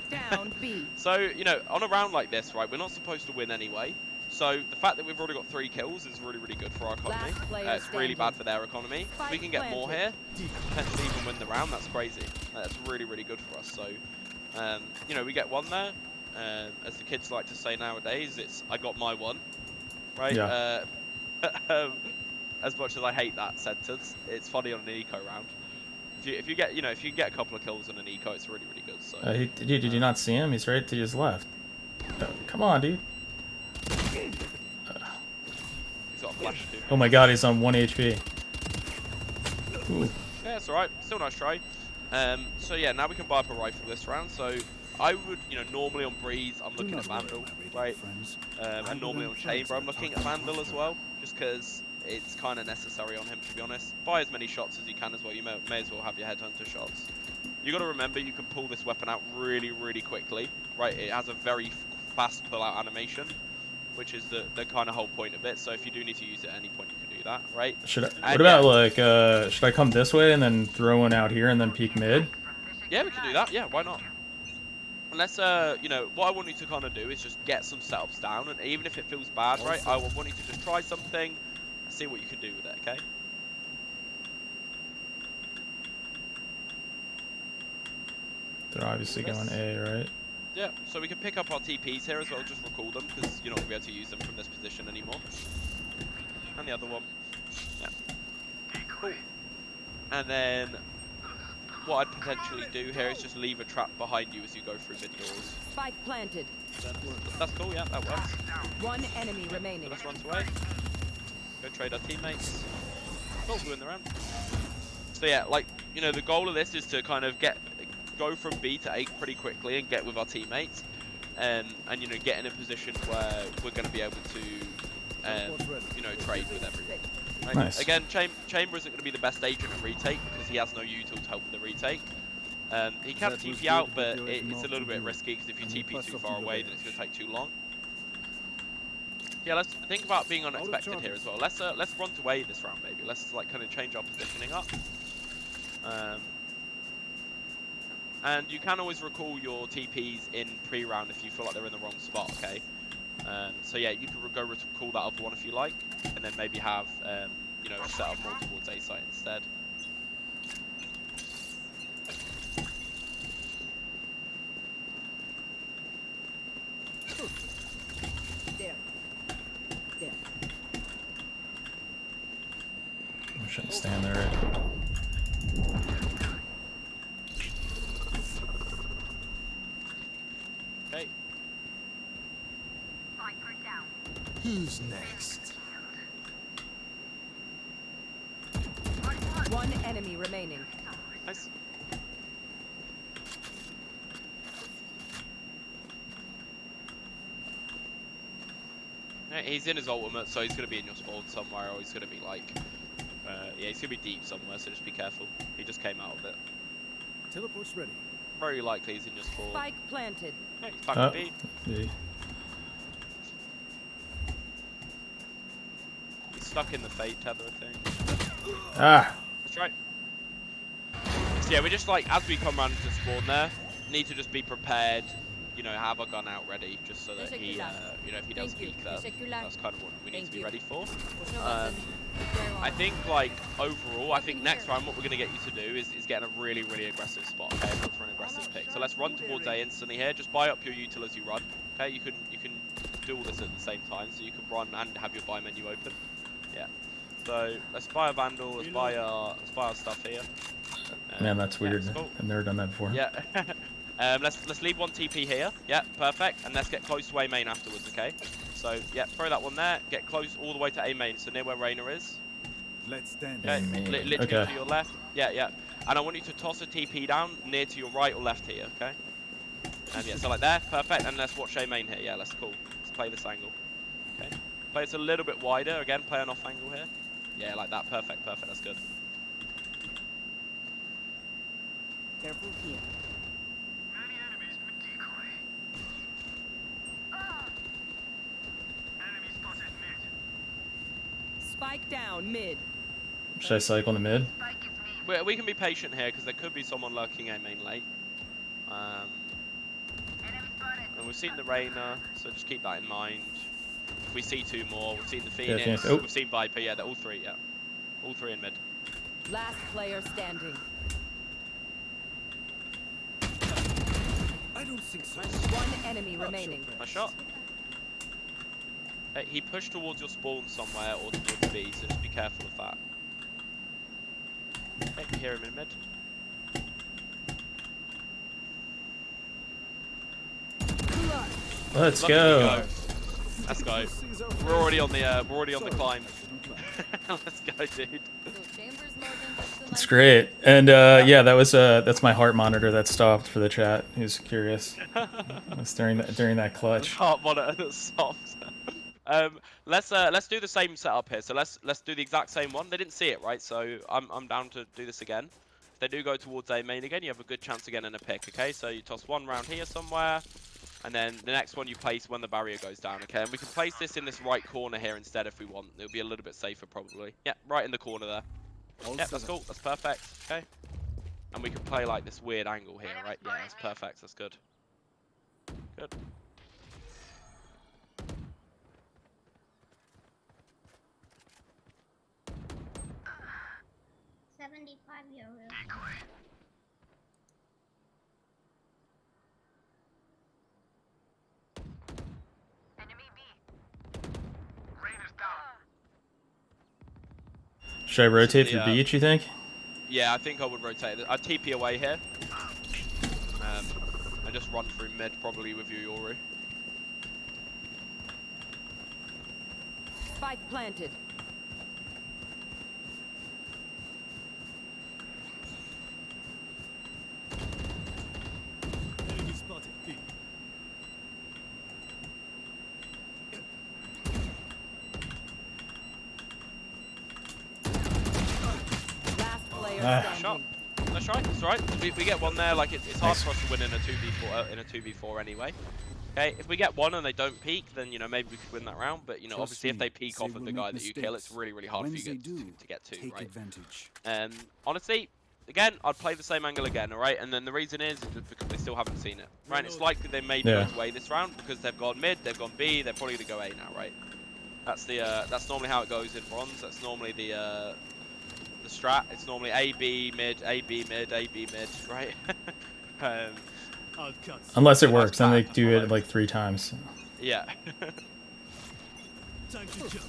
So you know, on a round like this, right? We're not supposed to win anyway. So the fact that we've already got 3 kills is really, really good for our economy. It's really bad for their economy. If we can get more here, potentially even win the round. That's crazy. That's really, really good for us. So, you know, we get 1 there. As the kids like to say nowadays, it's I got my 1, right? Yeah. As much as I hate that sentence, it's funny on an eco round. If you get a couple of kills on an eco, it's really, really good. So. Did you not see him? He's right to his left. Come on, dude. He's got a flash too. Oh my God, he's on 1 HP. Ooh. Yeah, it's alright. Still a nice try. So yeah, now we can buy up a rifle this round. So I would, you know, normally on Breeze, I'm looking at Vandal, right? And normally on Chamber, I'm looking at Vandal as well, just because it's kind of necessary on him, to be honest. Buy as many shots as you can as well. You may as well have your headhunter shots. You got to remember, you can pull this weapon out really, really quickly, right? It has a very fast pull-out animation, which is the kind of whole point of it. So if you do need to use it at any point, you can do that, right? What about like, should I come this way and then throw one out here and then peek mid? Yeah, we can do that. Yeah, why not? Unless, you know, what I want you to kind of do is just get some setups down, and even if it feels bad, right, I want you to just try something and see what you can do with it, okay? They're obviously going A, right? Yeah, so we can pick up our TPs here as well, just recall them, because you're not going to be able to use them from this position anymore. And the other one. Yeah. Cool. And then, what I'd potentially do here is just leave a trap behind you as you go through mid doors. Spike planted. That's cool, yeah, that works. One enemy So remaining. let's run away. Go trade our teammates. Oh, we're in the round. So yeah, like, you know, the goal of this is to kind of go from B to A pretty quickly and get with our teammates. And you know, get in a position where we're going to be able to, you know, trade with everyone. Right? Nice. Again, Chamber isn't going to be the best agent at retake because he has no util to help with the retake. He can TP out, but it's a little bit risky because if you TP too far away, then it's going to take too long. Yeah, let's think about being unexpected here as well. Let's run to A this round, maybe. Let's like kind of change our positioning up. And you can always recall your TPs in pre-round if you feel like they're in the wrong spot, okay? So yeah, you can go recall that other one if you like, and then maybe have you know, a setup more towards A site instead. I shouldn't stand there. Right? Okay. Who's next? One enemy remaining. Nice. Yeah, he's in his ultimate, so he's going to be in your spawn somewhere, or he's going to be like, yeah, he's going to be deep somewhere, so just be careful. He just came out of it. Teleport's ready. Very likely he's in your spawn. Spike planted. Yeah, he's back on B. B. He's stuck in the fate tether thing. Ah. That's right. So yeah, we're just like, as we come around to spawn there, need to just be prepared, you know, have a gun out ready, just so that he, you know, if he does peek there, that's kind of what we need to be ready for. I think, like, overall, I think next round what we're going to get you to do is getting a really, really aggressive spot, okay, look for an aggressive pick. So let's run towards A instantly here, just buy up your util as you run, okay, you can do all this at the same time, so you can run and have your buy menu open, yeah. So let's buy a Vandal, let's buy our stuff here. Man, that's weird. Yeah, cool. I've never done that before. Yeah. Let's leave one TP here. Yeah, perfect. And let's get close to A main afterwards, okay? So, yeah, throw that one there. Get close all the way to A main, so near where Reyna is. Let's stand. Okay, literally Okay. to your left. Yeah, yeah. And I want you to toss a TP down near to your right or left here, okay? And yeah, so like there, perfect. And let's watch A main here. Yeah, let's cool. Let's play this angle. Okay. Play it a little bit wider. Again, play an off angle here. Yeah, like that. Perfect, perfect. That's good. Careful here. Many enemies with decoy. Enemy spotted mid. Spike down mid. Should I cycle in the mid? Spike is me. We can be patient here because there could be someone lurking A main late. Enemy spotted. And we've seen the Reyna, so just keep that in mind. If we see two more, we've seen the Yeah, Phoenix, Phoenix. Oh. we've seen Viper, yeah, they're all three, yeah. All three in mid. Last player standing. I don't think so. One enemy remaining. Nice shot. He pushed towards your spawn somewhere or towards B, so just be careful of that. Okay, you hear him in mid. Let's Lucky go. Let's go. We're already on the climb. Let's go, dude. It's great. And yeah, that's my heart monitor that stopped for the chat. Who's curious? That's during that clutch. Heart monitor that's soft. Let's do the same setup here. So let's do the exact same one. They didn't see it, right? So I'm down to do this again. If they do go towards A main again, you have a good chance again in a pick. Okay, so you toss one round here somewhere, and then the next one you place when the barrier goes down. Okay, and we can place this in this right corner here instead if we want. It'll be a little bit safer probably. Yeah, right in the corner there. Yeah, that's cool. That's perfect. Okay, and we can play like this weird angle here, right? Yeah, that's perfect. That's good. Good. €75. Decoy. Enemy B. Raider's down. Should I rotate the, through beach, you think? Yeah, I think I would rotate it. I'd TP away here. And just run through mid probably with your Yoru. Spike planted. Enemy spotted. B. Last player Ah. standing. That's right. It's alright. We get one there. Like it's hard for us to win in a 2v4 anyway. Okay, if we get one and they don't peek, then you know maybe we could win that round. But you know, Trust obviously if me, they peek they off of will the make guy that you kill, it's mistakes. really hard When for you they do, to get to, take right? advantage. Honestly, again, I'd play the same angle again, alright? And then the reason is just because they still haven't seen it, right? And it's likely they may go to A this round because they've gone mid, they've gone B, they're probably gonna go A now, right? That's normally how it goes in bronze. That's normally the strat. It's normally A B mid, A B mid, A B mid, right? um, I'll cut. Unless it So that's works, then they bad, do but, it like 3 times. yeah. Time to jump.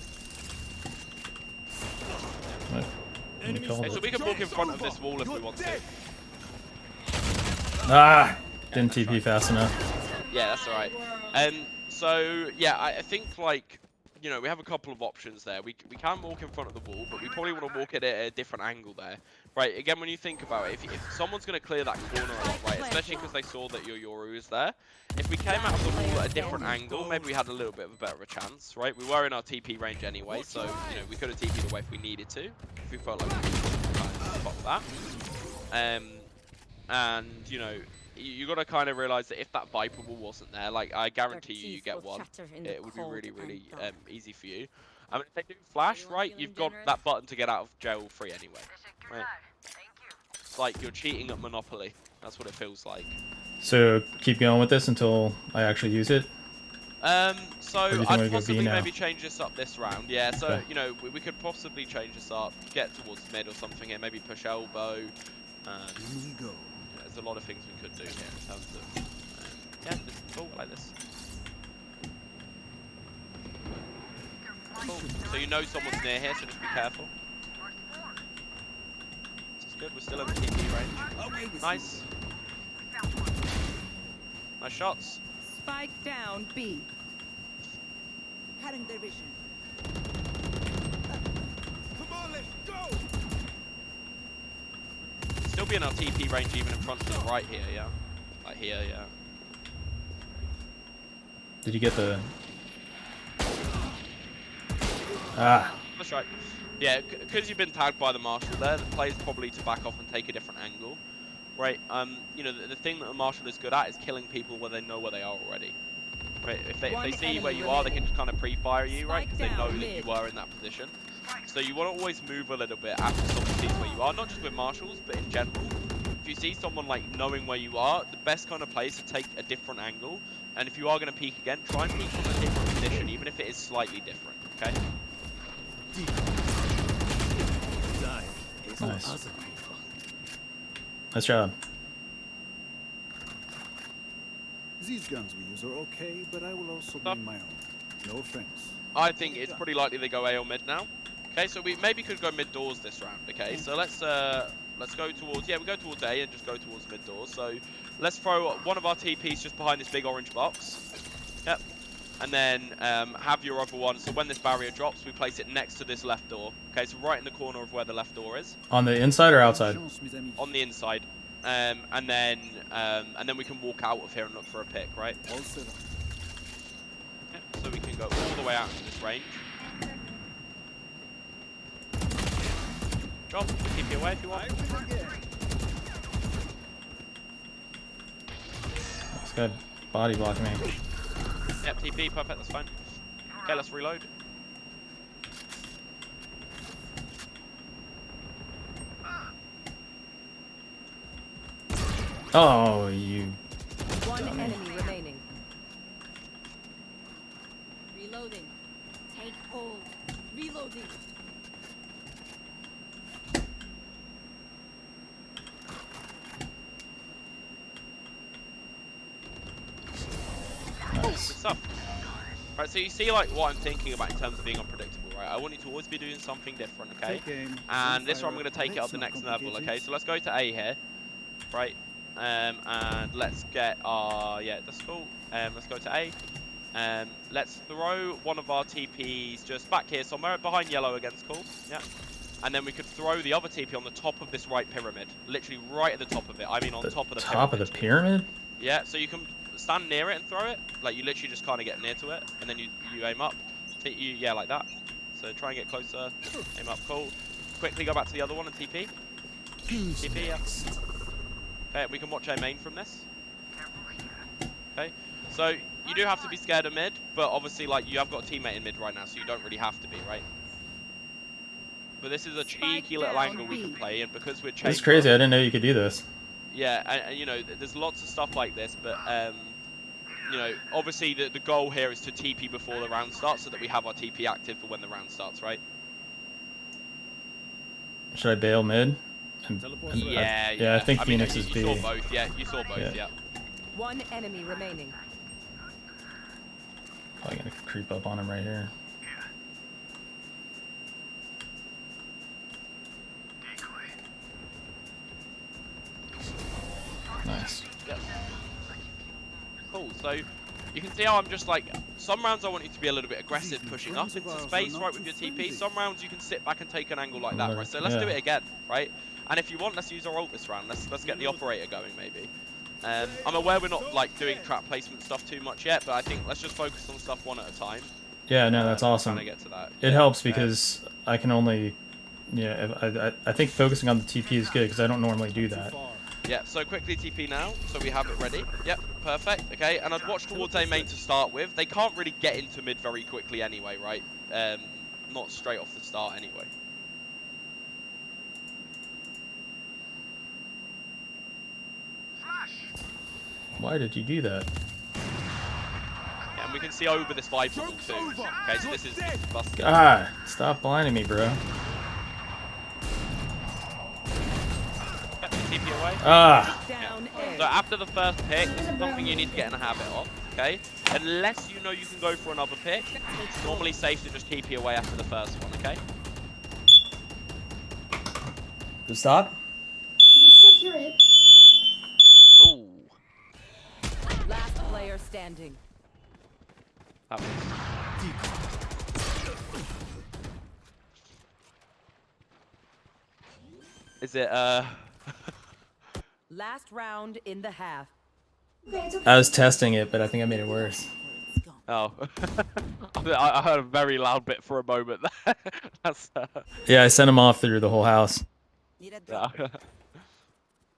What? Enemy called Okay, so we can walk in front of this wall if we want to. Ah! Didn't TP fast enough. Yeah, that's alright. So yeah, I think like you know we have a couple of options there. We can walk in front of the wall, but we probably want to walk at it at a different angle there. Right? Again, when you think about it, if someone's going to clear that corner a lot, right? Especially because they saw that your Yoru is there. If we came out of the wall at a different angle, maybe we had a little bit of a better chance, right? We were in our TP range anyway, so you know we could have TP'd away if we needed to, if we felt like we could kind of spot that. And you know. You got to kind of realize that if that Viper wall wasn't there, like I guarantee you get one, it would be really easy for you. I mean, if they do flash, right, you've got that button to get out of jail free anyway. Right? It's like you're cheating at Monopoly. That's what it feels like. So keep going with this until I actually use it. So do you think I'd we go B possibly now? maybe change this up this round. Yeah. So Okay. you know we could possibly change this up, get towards mid or something here. Maybe push elbow. In we go. There's a lot of things we could do here in terms of yeah, this is cool. I like this. Cool. So you know someone's near here, so just be careful. This is good. We're still in the TP range. Away with Nice. Nice shots. Spike down B. Cutting their vision. you. Come on, let's go. Still be in our TP range even in front to the right here, yeah. Like here, yeah. Did you get the... Ah! That's right. Yeah, because you've been tagged by the Marshal there, the play's probably to back off and take a different angle. Right, you know, the thing that the Marshal is good at is killing people where they know where they are already. Right, if they see where you are, they can just kind of pre-fire you, right? Because they know that you are in that position. So you want to always move a little bit after someone sees where you are, not just with Marshals, but in general. If you see someone like knowing where you are, the best kind of play is to take a different angle. And if you are going to peek again, try and peek from a different position, even if it is slightly different, okay? Die. For Nice. other people. Nice job. These guns we use are okay, but I will also bring my own. No offense. I think it's pretty likely they go A or mid now. Okay, so we maybe could go mid doors this round, okay? So let's go towards, yeah, we go towards A and just go towards mid doors. So let's throw one of our TPs just behind this big orange box. Yep. And then have your other one, so when this barrier drops, we place it next to this left door. Okay, so right in the corner of where the left door is. On the inside or outside? Chance, mes amis. On the inside. And then we can walk out of here and look for a pick, right? All set up. Yep. So we can go all the way out to this range. Drop, keep you away if you want. This guy body blocked me. Yep, TP, perfect, that's fine. Okay, let's reload. Oh, you... One enemy remaining. Reloading. Take hold. Reloading. Good stuff. Right, so you see like what I'm thinking about in terms of being unpredictable, right? I want you to always be doing something different, okay? Take aim, And this fire, one I'm going to take it let's up the not next level, complicate okay? it. So let's go to A here, right? And let's get our, yeah, that's cool. Let's go to A. Let's throw one of our TPs just back here somewhere, behind yellow against cool, yeah. And then we could throw the other TP on the top of this right pyramid. Literally right at the top of it. I mean on top of the Top pyramid. of the pyramid? Yeah, so you can stand near it and throw it. Like, you literally just kind of get near to it, and then you aim up. Yeah, like that. So try and get closer, aim up, cool. Quickly go back to the other one and TP. TP, yeah. Okay, we can watch A main from this. Okay, so you do have to be scared of mid, but obviously, like, you have got a teammate in mid right now, so you don't really have to be, right? But this is a cheeky little down angle we can B. play, and because we're This is chamber, crazy. I didn't know you could do this. yeah, and you know, there's lots of stuff like this, but you know, obviously the goal here is to TP before the round starts, so that we have our TP active for when the round starts, right? Should I bail mid? Yeah, I think I mean, Phoenix is you B. saw both, yeah, you saw both, Yeah. yeah. One enemy remaining. Probably gonna creep up on him right here. Nice. Yep. Cool. So you can see how I'm just like, some rounds I want you to be a little bit aggressive, pushing up into space, right, with your TP. Some rounds you can sit back and take an angle like that, right? So let's do it again, right? And if you want, let's use our ult this round. Let's get the operator going, maybe. I'm aware we're not like doing trap placement stuff too much yet, but I think let's just focus on stuff one at a time. Yeah, no, that's awesome. Trying to get to that. It helps because I can only, yeah, I think focusing on the TP is good because I don't normally do that. Yeah, so quickly TP now, so we have it ready. Yep, perfect, okay, and I'd watch towards A main to start with. They can't really get into mid very quickly anyway, right? Not straight off the start anyway. Why did you do that? Yeah, and we can see over this Viper wall too. Okay, so this is busted. God, stop blinding me, bro. TP away. Ah, Down So A. after the first pick, this is something you need to get in a habit of, okay? Unless you know you can go for another pick, it's normally safe to just TP away after the first one, okay? stop. You can still hear it. Ooh. Last player standing. That was... Is it, Last round in the half. Okay, it's okay. I was testing it, but I think I made it worse. Oh. I heard a very loud bit for a moment there. That's, Yeah, I sent him off through the whole house. Need a drop.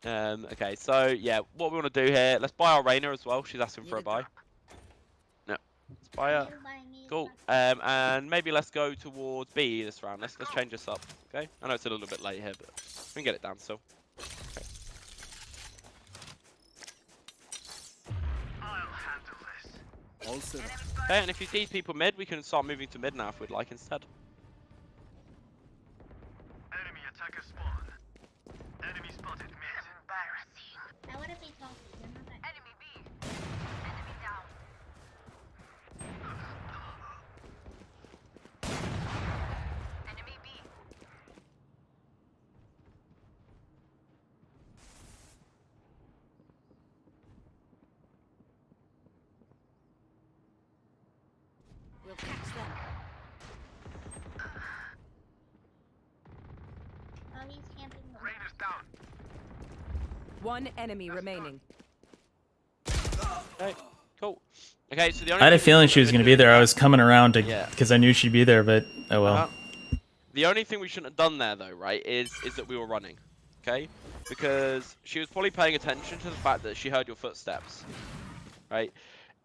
yeah. Okay, so, yeah, what we want to do here, let's buy our Reyna as well. She's asking for a buy. No, let's buy her. You buy me a Cool. box. And maybe let's go towards B this round. Let's change this up. Okay. I know it's a little bit late here, but we can get it down still. Okay. I'll handle this. All set up. Okay. And if you see people mid, we can start moving to mid now if we'd like instead. Enemy attacker spawn. Enemy spotted mid. Embarrassing. I wouldn't be talking. You're not that. Enemy B. Enemy down. Enemy B. We'll catch them. Oh, he's camping the Raider's down. One enemy remaining. Okay. Cool. Okay. So the only I had a thing feeling we she was shouldn't gonna have be there. I done- was coming around to Yeah. because I knew she'd be there, but oh well. Uh-huh. The only thing we shouldn't have done there, though, right, is that we were running, okay? Because she was probably paying attention to the fact that she heard your footsteps, right?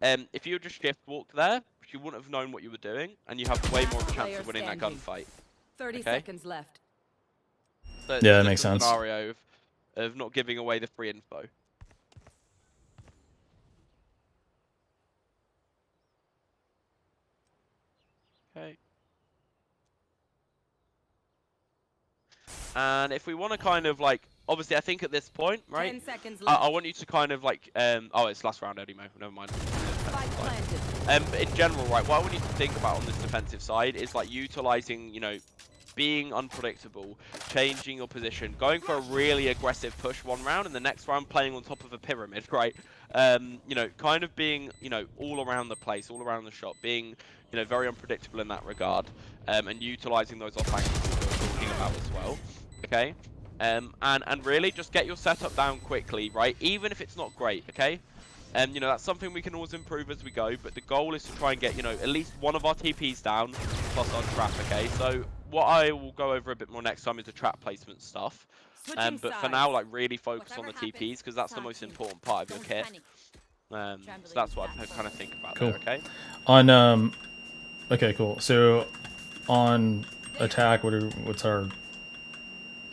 If you had just shift walked there, she wouldn't have known what you were doing, and you have way more of a chance of winning that Player gunfight. 30 Okay. seconds left. So Yeah, it's that just makes a sense. Scenario of not giving away the free info. Okay. And if we want to kind of like, obviously, I think at this point, right? 10 seconds I left. want you to kind of like, oh, it's last round anyway. Never mind. Spike planted. But in general, right, what I want you to think about on this defensive side is like utilizing, you know, being unpredictable, changing your position, going for a really aggressive push one round, and the next round playing on top of a pyramid, right? You know, kind of being, you know, all around the place, all around the shop, being, you know, very unpredictable in that regard, and utilizing those off angles that we were talking about as well. Okay, and really just get your setup down quickly, right? Even if it's not great, okay? You know, that's something we can always improve as we go, but the goal is to try and get, you know, at least one of our TPs down, plus our trap, okay? So what I will go over a bit more next time is the trap placement stuff. Switching But for sides. now, like, really focus on Whatever the happens, TPs, because that's it's the our most team. important part of your Don't kit. panic. So that's what I kind of think about Cool. there, okay? On okay, cool. So on attack, what's our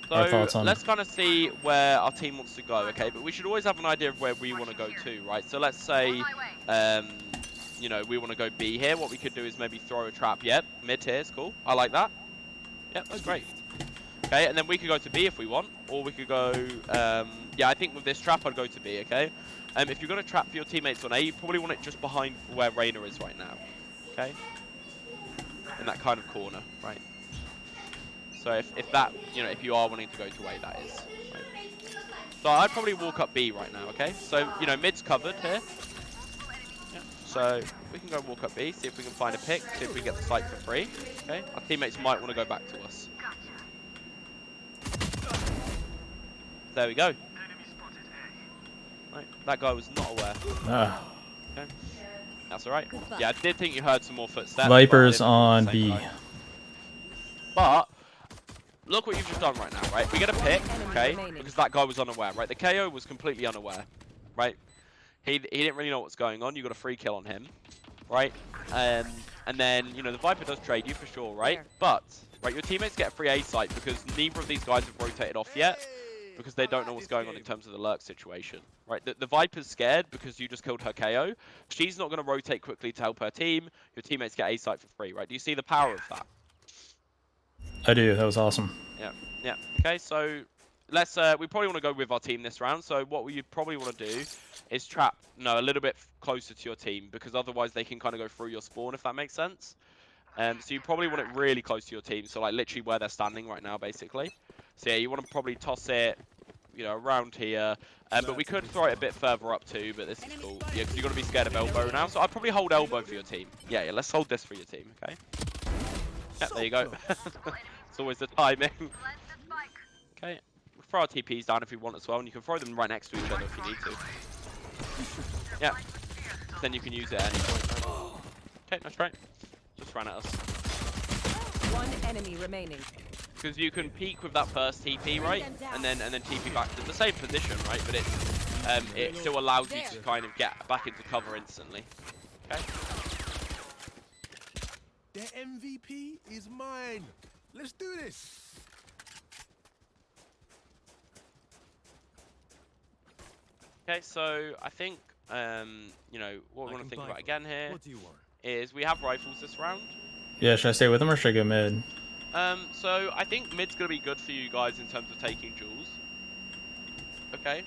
So thoughts on? let's kind of see where our team wants to go, okay? But we should always have an idea of where we want to go to, right? So let's say, you know, we want to go B here. What we could do is maybe throw a trap. Yep, mid here is cool. I like that. Yep, that's great. Okay, and then we could go to B if we want, or we could go, yeah, I think with this trap, I'd go to B, okay? If you're going to trap for your teammates on A, you probably want it just behind where Reyna is right now, okay? In that kind of corner, right? So if that, you know, if you are wanting to go to A, that is, right? So I'd probably walk up B right now, okay? So, you know, mid's covered here. Yeah. So we can go walk up B, see if we can find a pick, see if we get the site for free, okay? Our teammates might want to go back to us. There we go. Enemy spotted A. Right, that guy was not aware. Ah, Okay. That's alright. Yeah, I did think you heard some more footsteps. Vipers but I on didn't think B. it was the same guy. But look what you've just done right now, right? We get a pick, okay? Because that guy was unaware, right? The KO was completely unaware, right? He didn't really know what's going on. You got a free kill on him, right? And then, you know, the Viper does trade you for sure, right? There. But, right, your teammates get a free A site because neither of these guys have rotated off yet because they don't know what's going on in terms of the lurk situation, right? The Viper's scared because you just killed her KO. She's not going to rotate quickly to help her team. Your teammates get A site for free, right? Do you see the power of that? I do. That was awesome. Yeah, yeah. Okay, so let's we probably want to go with our team this round. So what we probably want to do is trap a little bit closer to your team because otherwise they can kind of go through your spawn, if that makes sense. So you probably want it really close to your team, so like literally where they're standing right now, basically. So yeah, you want to probably toss it, you know, around here. But we could throw it a bit further up too, but this is cool. Yeah, because you're gonna be scared of elbow now. So I'd probably hold elbow for your team. Yeah, yeah. Let's hold this for your team, okay? Yeah, there you go. It's always the timing. Okay, we'll throw our TPs down if we want as well, and you can throw them right next to each other if you need to. Yeah, then you can use it at any point. Okay, nice try. Just ran at us. One enemy remaining. Because you can peek with that first TP, right? And then TP back to the same position, right? But it still allows you to kind of get back into cover instantly. Okay. The MVP is mine. Let's do this. Okay, so I think you know what we want to think about again here What do you want? is we have rifles this round. Yeah, should I stay with him or should I go mid? So I think mid's gonna be good for you guys in terms of taking jewels. Okay.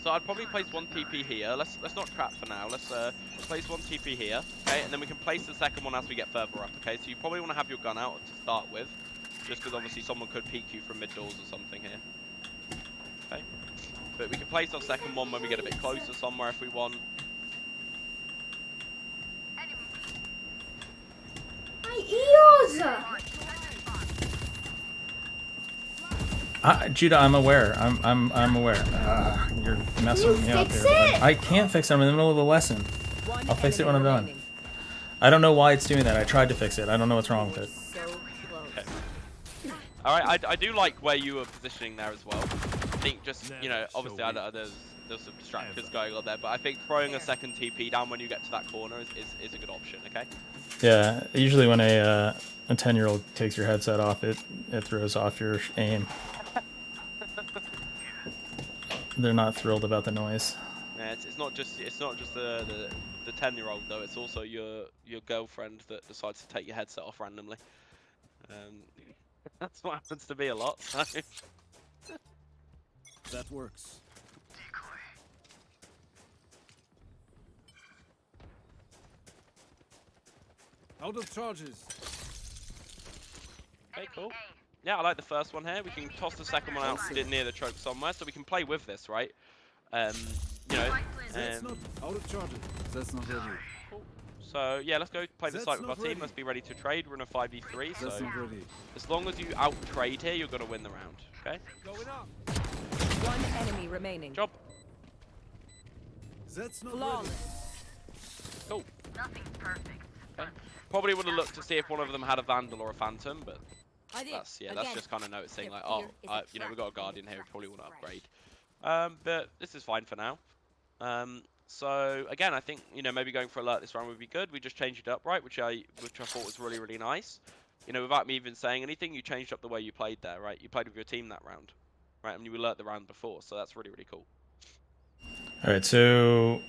So I'd probably place one TP here. Let's not trap for now. Let's place one TP here, okay, and then we can place the second one as we get further up. Okay, so you probably want to have your gun out to start with, just because obviously someone could peek you from mid doors or something here. Okay, but we can place our second one when we get a bit closer somewhere if we want. My ears! Judah, I'm aware. I'm aware. You're messing me up fix here. it? I can't fix it. I'm in the middle of a lesson. One I'll fix it when I'm enemy done. remaining. I don't know why it's doing that. I tried to fix it. I don't know what's wrong with it. So close. All right, I do like where you were positioning there as well. I think just, you know, obviously there's some distractors going on there, but I think throwing a second TP down when you get to that corner is a good option. Okay. Yeah, usually when a 10-year-old takes your headset off, it throws off your aim. They're not thrilled about the noise. Yeah, it's not just the 10-year-old though. It's also your girlfriend that decides to take your headset off randomly. That's what happens to me a lot. So. That works. Out of charges. Okay, cool. Yeah, I like the first one here. We can toss the second one out near the choke somewhere, so we can play with this, right? You know. That's not out of charges. That's not ready. Cool. So yeah, let's go play the That's site with our not team. ready. Let's be ready to trade. We're in a 5v3, That's so not ready. as long as you out trade here, you're gonna win the round. Okay. Going up. One enemy remaining. Job. That's not ready. Flawless. Cool. Okay. Probably would have looked to see if one of them had a Vandal or a Phantom, but that's just kind of noticing like, oh, you know, we got a Guardian here. We probably want to upgrade. But this is fine for now. So again, I think, you know, maybe going for alert this round would be good. We just changed it up, right? Which I thought was really, really nice. You know, without me even saying anything, you changed up the way you played there, right? You played with your team that round, right? And you alert the round before, so that's really, really cool. All right, so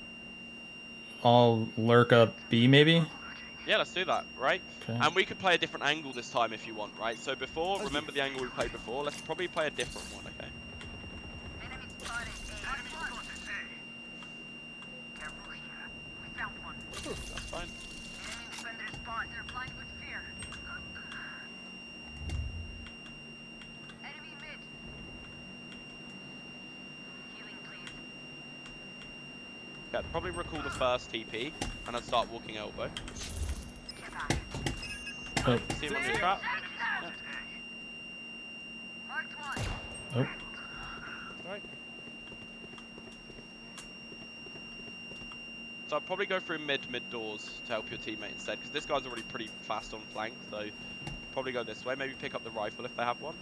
I'll lurk up B maybe. Yeah, let's do that, right? Okay. And we could play a different angle this time if you want, right? So before, remember the angle we played before? Let's probably play a different one, okay? That's fine. Okay, I'd probably recall the first TP, and I'd start walking elbow. Oh. See him on your trap? Oh. Right. So I'd probably go through mid doors to help your teammate instead, because this guy's already pretty fast on flank, so probably go this way. Maybe pick up the rifle if they have one.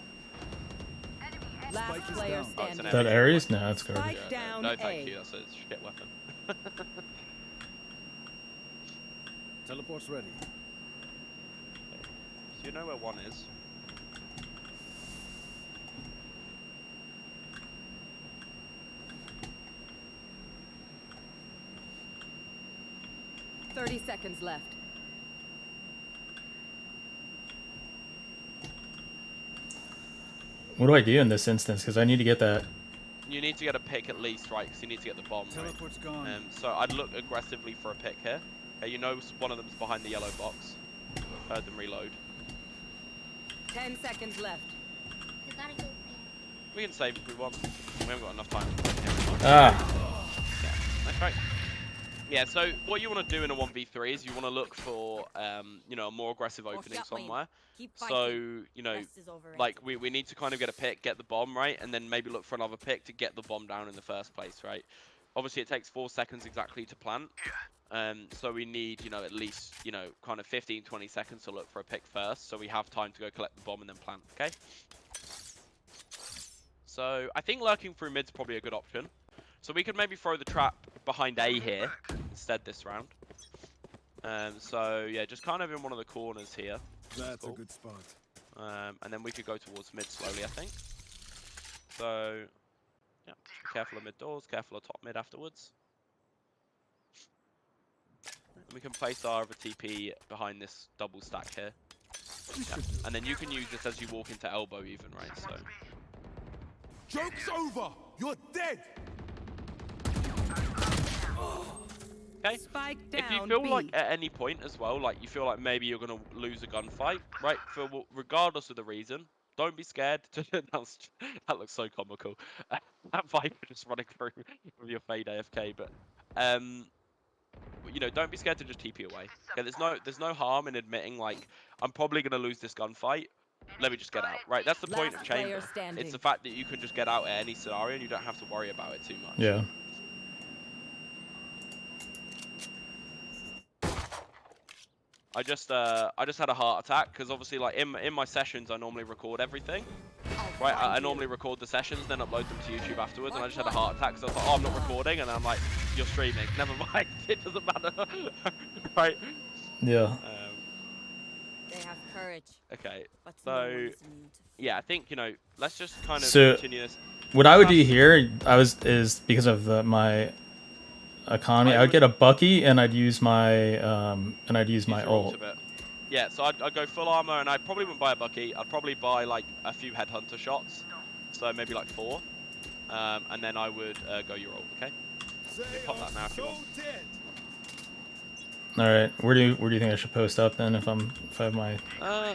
Last player Oh, it's an standing. That Ares? No, that's garbage. Spike Yeah, down no, thank A. you. That's a shit weapon. Teleport's ready. So you know where one is. Thirty seconds left. What do I do in this instance? Because I need to get that. You need to get a pick at least, right? Because you need to get the bomb, right? Teleport's gone. So I'd look aggressively for a pick here. Okay, you know one of them's behind the yellow box. Heard them reload. 10 seconds left. We can save if we want. We haven't got enough time to play here. Ah. Yeah, that's right. Yeah, so what you want to do in a 1v3 is you want to look for, you know, a more aggressive opening somewhere. So, you know, like we need to kind of get a pick, get the bomb, right? And then maybe look for another pick to get the bomb down in the first place, right? Obviously, it takes 4 seconds exactly to plant. So we need, you know, at least, you know, kind of 15, 20 seconds to look for a pick first. So we have time to go collect the bomb and then plant, okay? So I think lurking through mid's probably a good option. So we could maybe throw the trap behind A here instead this round. So yeah, just kind of in one of the corners here. That's cool. a good spot. And then we could go towards mid slowly, I think. So yeah, be careful of mid doors, careful of top mid afterwards. And we can place our other TP behind this double stack here. Yeah. And then you can use this as you walk into elbow even, right? So Joke's over. You're dead. okay. Spike If you down feel B. like at any point as well, like you feel like maybe you're gonna lose a gunfight, right? For regardless of the reason, don't be scared. That looks so comical. That Viper just running through with your fade AFK, but you know, don't be scared to just TP away. Okay, there's no harm in admitting like I'm probably gonna lose this gunfight. Let me just get out, right? That's the point of Last player chamber. standing. It's the fact that you can just get out at any scenario and you don't have to worry about it too much. Yeah. I just had a heart attack because obviously like in my sessions I normally record everything, right? I normally record the sessions then upload them to YouTube afterwards, and I just had a heart attack because I was like, oh, I'm not recording, and I'm like, you're streaming. Never mind, it doesn't matter, right? Yeah. They have courage. Okay, But so no one is immune to yeah, I think, you know, let's just kind of So- continue this. What I would do here, is because of my economy, I would get a Bucky and I'd use my my Use your ult. ultimate. Yeah, so I'd go full armor, and I probably wouldn't buy a Bucky. I'd probably buy like a few headhunter shots, so maybe like 4, and then I would go your ult. Okay. They pop that are now if you so want. dead. All right, where do you think I should post up then if I have my You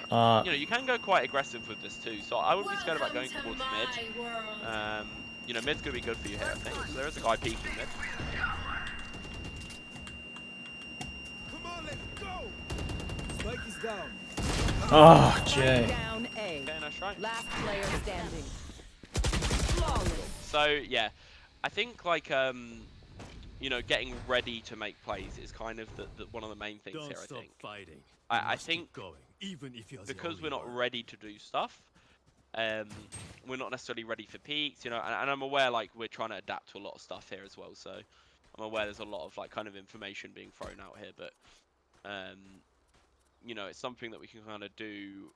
know, you can go quite aggressive with this too, so I wouldn't be scared about going towards mid. You know, mid's gonna be good for you here, I think. So there is a guy peeking mid. Come on, let's go. Spike is down. oh Spike Jay. down A. Okay, nice try. Last player standing. Flawless. So yeah, I think like you know, getting ready to make plays is kind of the one of the main things here. I think. fighting. I think going, even if you're because we're not ready to do stuff, we're not necessarily ready for peaks, you know. And I'm aware like we're trying to adapt to a lot of stuff here as well. So I'm aware there's a lot of like kind of information being thrown out here, but you know, it's something that we can kind of do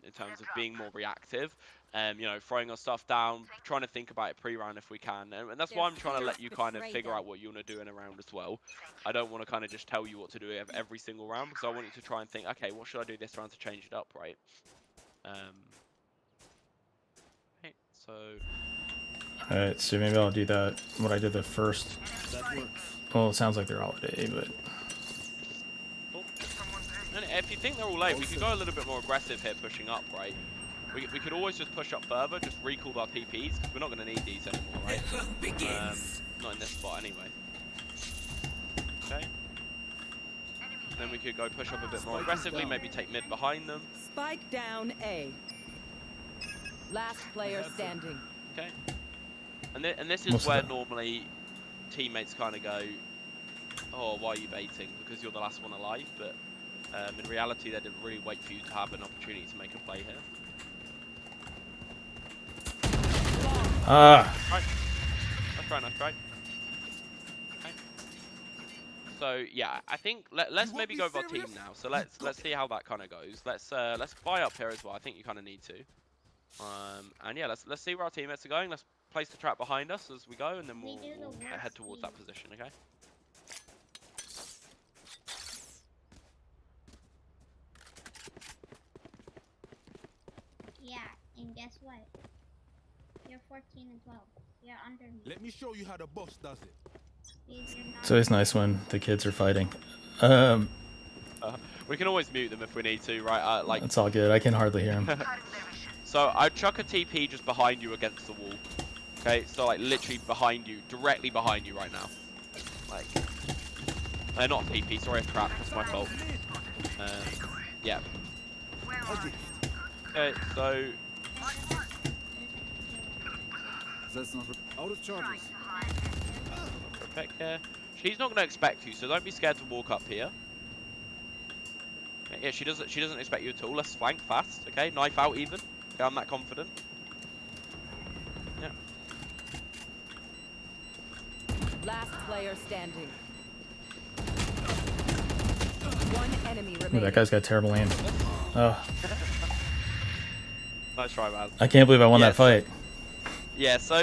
in terms of being more reactive, you know, throwing our stuff down, trying to think about it pre-round if we can, and that's why I'm trying to let you kind of figure out what you want to do in a round as well. I don't want to kind of just tell you what to do every single round, because I want you to try and think, okay, what should I do this round to change it up, right? Okay, so All right, so maybe I'll do that. What I did the first. That works. Well, it sounds like they're all at A, but and if you think they're all late, we could go a little bit more aggressive here, pushing up, right? We could always just push up further, just recall our TPs, because we're not going to need these anymore, right? Not in this spot anyway. Okay. Then we could go push up a bit more aggressively, maybe take mid behind them. Spike down A. Last player standing. Okay. And this is where normally teammates kind of go, oh, why are you baiting? Because you're the last one alive, but in reality, they didn't really wait for you to have an opportunity to make a play here. ah, Right. That's right, that's right. Okay. So yeah, I think let's maybe go with our team now. So let's see how that kind of goes. Let's buy up here as well. I think you kind of need to. And yeah, let's see where our teammates are going. Let's place the trap behind us as we go, and then we'll head towards that position. Okay. Yeah, and guess what? You're 14 and 12. You're under me. Let me show you how the boss does it. Please, you're not. it's always nice when the kids are fighting. We can always mute them if we need to, right? Like It's all good. I can hardly hear him. so, I'd chuck a TP just behind you against the wall. Okay, so like literally behind you, directly behind you right now. Like, not a TP. Sorry, a trap. It's my fault. Yeah. Okay, so That's not out of charges. perfect here. She's not going to expect you, so don't be scared to walk up here. Okay, yeah, she doesn't expect you at all. Let's flank fast. Okay, knife out even. Okay, I'm that confident. Yeah. Last player standing. One enemy Ooh, remaining. that guy's got terrible aim. Oh, Nice try, man. I can't believe I won that Yes. fight. Yeah, so,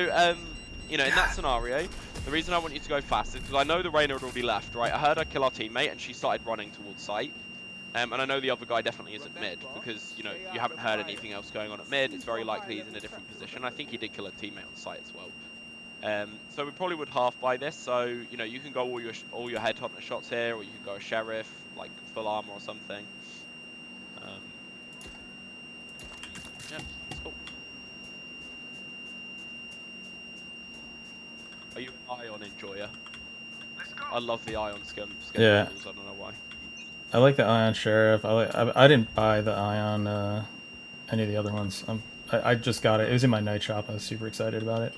you know, in that scenario, the reason I want you to go fast is because I know the Reyna had already left, right? I heard her kill our teammate and she started running towards site. And I know the other guy definitely is at mid because, you know, you haven't heard anything else going on at mid. It's very likely he's in a different position. I think he did kill a teammate on site as well. So we probably would half buy this. So, you know, you can go all your headhunter shots here, or you can go a sheriff, like full armor or something. Yeah, it's cool. Are you an Ion enjoyer? I love the Ion skin. Yeah. I don't know why. I like the Ion Sheriff. I didn't buy the Ion any of the other ones. I just got it. It was in my night shop. I was super excited about it.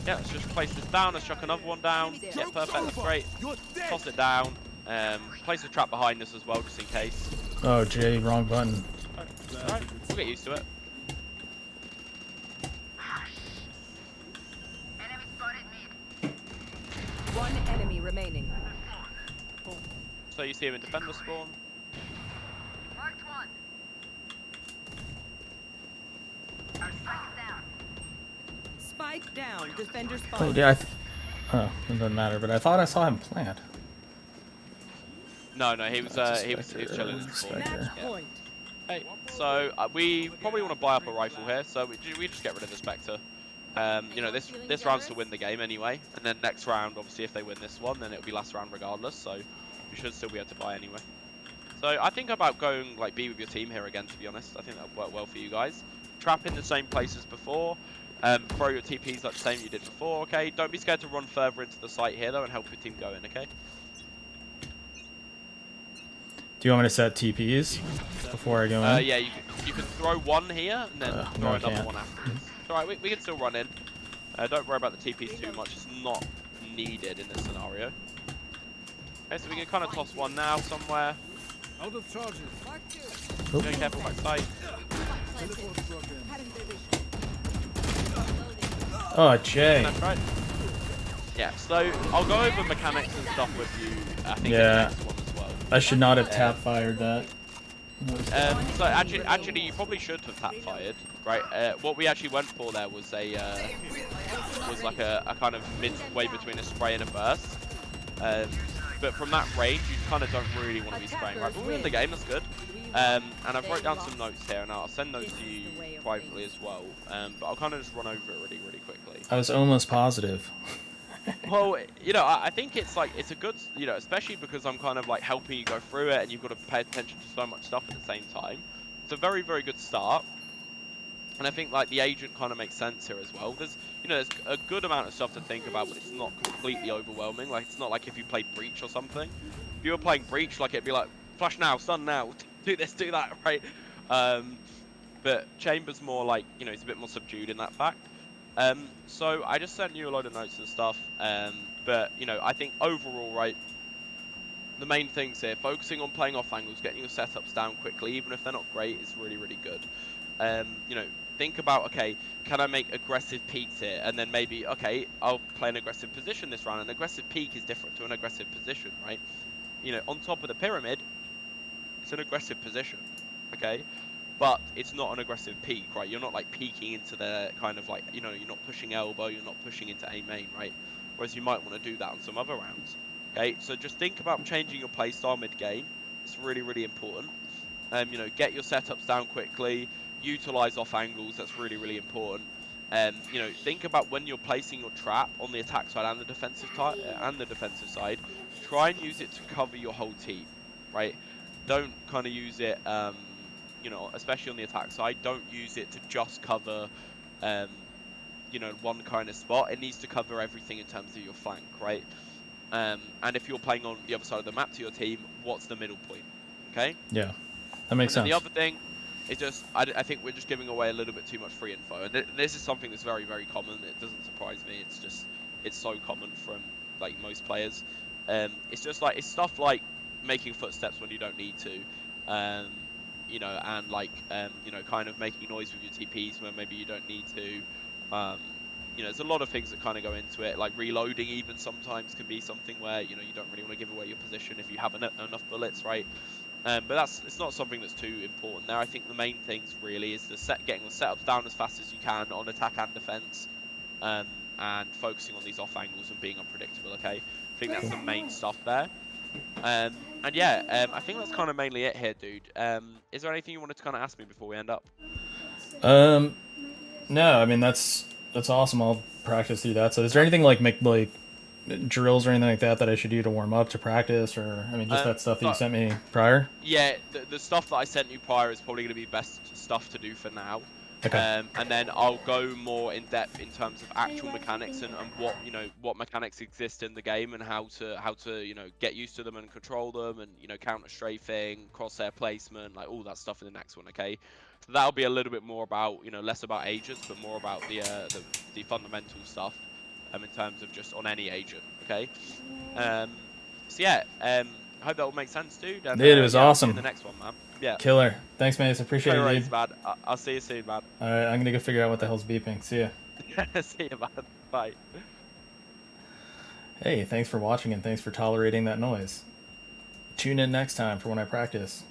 Yeah, let's just place this down. Let's chuck another one down. Yeah, perfect. That's great. Toss it down. Place a trap behind us as well, just in case. Oh, Jay, wrong button. Alright, we'll get used to it. One enemy remaining. So you see him in defender spawn. Spike down. Defender spawn. Wait, yeah, oh, it doesn't matter. But I thought I saw him plant. No, he was That's a he was Spectre, chilling in spawn. Spectre. Match Yeah. point. Hey, so we probably want to buy up a rifle here. So we just get rid of the Spectre. You know, this round's to win the game anyway, and then next round, obviously, if they win this one, then it'll be last round regardless. So you should still be able to buy anyway. So I think about going like B with your team here again. To be honest, I think that would work well for you guys. Trap in the same place as before. Throw your TPs like the same you did before. Okay. Don't be scared to run further into the site here though, and help your team go in. Okay. Do you want me to set TPs before I go in? Yeah, you can throw one here and then throw no, I another can't. one afterwards. It's alright, we can still run in. Don't worry about the TPs too much. It's not needed in this scenario. Okay, so we can kind of toss one now somewhere. Out of charges. Be careful back side. Teleport's brought in. Oh, Jay. That's right. Yeah, so I'll go over mechanics and stuff with you, I think, in the Yeah. next one as well. I should not have tap fired that. So actually, you probably should have tap fired, right? What we actually went for there was like a kind of midway between a spray and a burst. But from that range, you kind of don't really want to be spraying, right? But we're in the game, that's good. And I've wrote down some notes here, and I'll send those to you privately as well. But I'll kind of just run over it really quickly. I was almost positive. Well, you know, I think it's like, it's a good, you know, especially because I'm kind of like helping you go through it and you've got to pay attention to so much stuff at the same time. It's a very good start. And I think like the agent kind of makes sense here as well. There's, you know, there's a good amount of stuff to think about, but it's not completely overwhelming. Like, it's not like if you played Breach or something. If you were playing Breach, like it'd be like, flash now, stun now, do this, do that, right? But Chamber's more like, you know, it's a bit more subdued in that fact. So I just sent you a load of notes and stuff, but you know, I think overall, right, the main things here, focusing on playing off angles, getting your setups down quickly, even if they're not great, is really good. You know, think about, okay, can I make aggressive peaks here, and then maybe, okay, I'll play an aggressive position this round. An aggressive peak is different to an aggressive position, right? You know, on top of the pyramid, it's an aggressive position, okay? But it's not an aggressive peak, right? You're not like peeking into the kind of like, you know, you're not pushing elbow, you're not pushing into A main, right? Whereas you might want to do that on some other rounds. Okay, so just think about changing your playstyle mid-game. It's really important. You know, get your setups down quickly, utilize off angles, that's really important. You know, think about when you're placing your trap on the attack side and the defensive side, try and use it to cover your whole team, right? Don't kind of use it, you know, especially on the attack side, don't use it to just cover, you know, one kind of spot. It needs to cover everything in terms of your flank, right? And if you're playing on the other side of the map to your team, what's the middle point? Okay? Yeah, that makes sense. The other thing is just, I think we're just giving away a little bit too much free info. And this is something that's very common. It doesn't surprise me. It's just, it's so common from like most players. It's just like, it's stuff like making footsteps when you don't need to. You know, and like, you know, kind of making noise with your TPs when maybe you don't need to. You know, there's a lot of things that kind of go into it, like reloading even sometimes can be something where, you know, you don't really want to give away your position if you have enough bullets, right? But it's not something that's too important there. I think the main things really is getting the setups down as fast as you can on attack and defense, and focusing on these off angles and being unpredictable, okay? I think that's the main stuff there. And yeah, I think that's kind of mainly it here, dude. Is there anything you wanted to kind of ask me before we end up? No, I mean that's awesome. I'll practice through that. So, is there anything like drills or anything like that I should do to warm up to practice, or I mean just that stuff that you sent me prior? Yeah, the stuff that I sent you prior is probably going to be best stuff to do for now. Okay. And then I'll go more in depth in terms of actual mechanics and what, you know, what mechanics exist in the game and how to you know, get used to them and control them, and, you know, counter strafing, crosshair placement, like all that stuff in the next one. Okay, so that'll be a little bit more about, you know, less about agents but more about the fundamental stuff in terms of just on any agent. Okay. So yeah, I hope that will make sense, dude. And, Dude, it was yeah, I'll see you awesome. in the next one, man. Yeah. Killer. Thanks, man. I appreciate No it, worries, dude. man. I'll see you soon, man. All right, I'm gonna go figure out what the hell's beeping. See ya. See you, man. Bye. Hey, thanks for watching and thanks for tolerating that noise. Tune in next time for when I practice.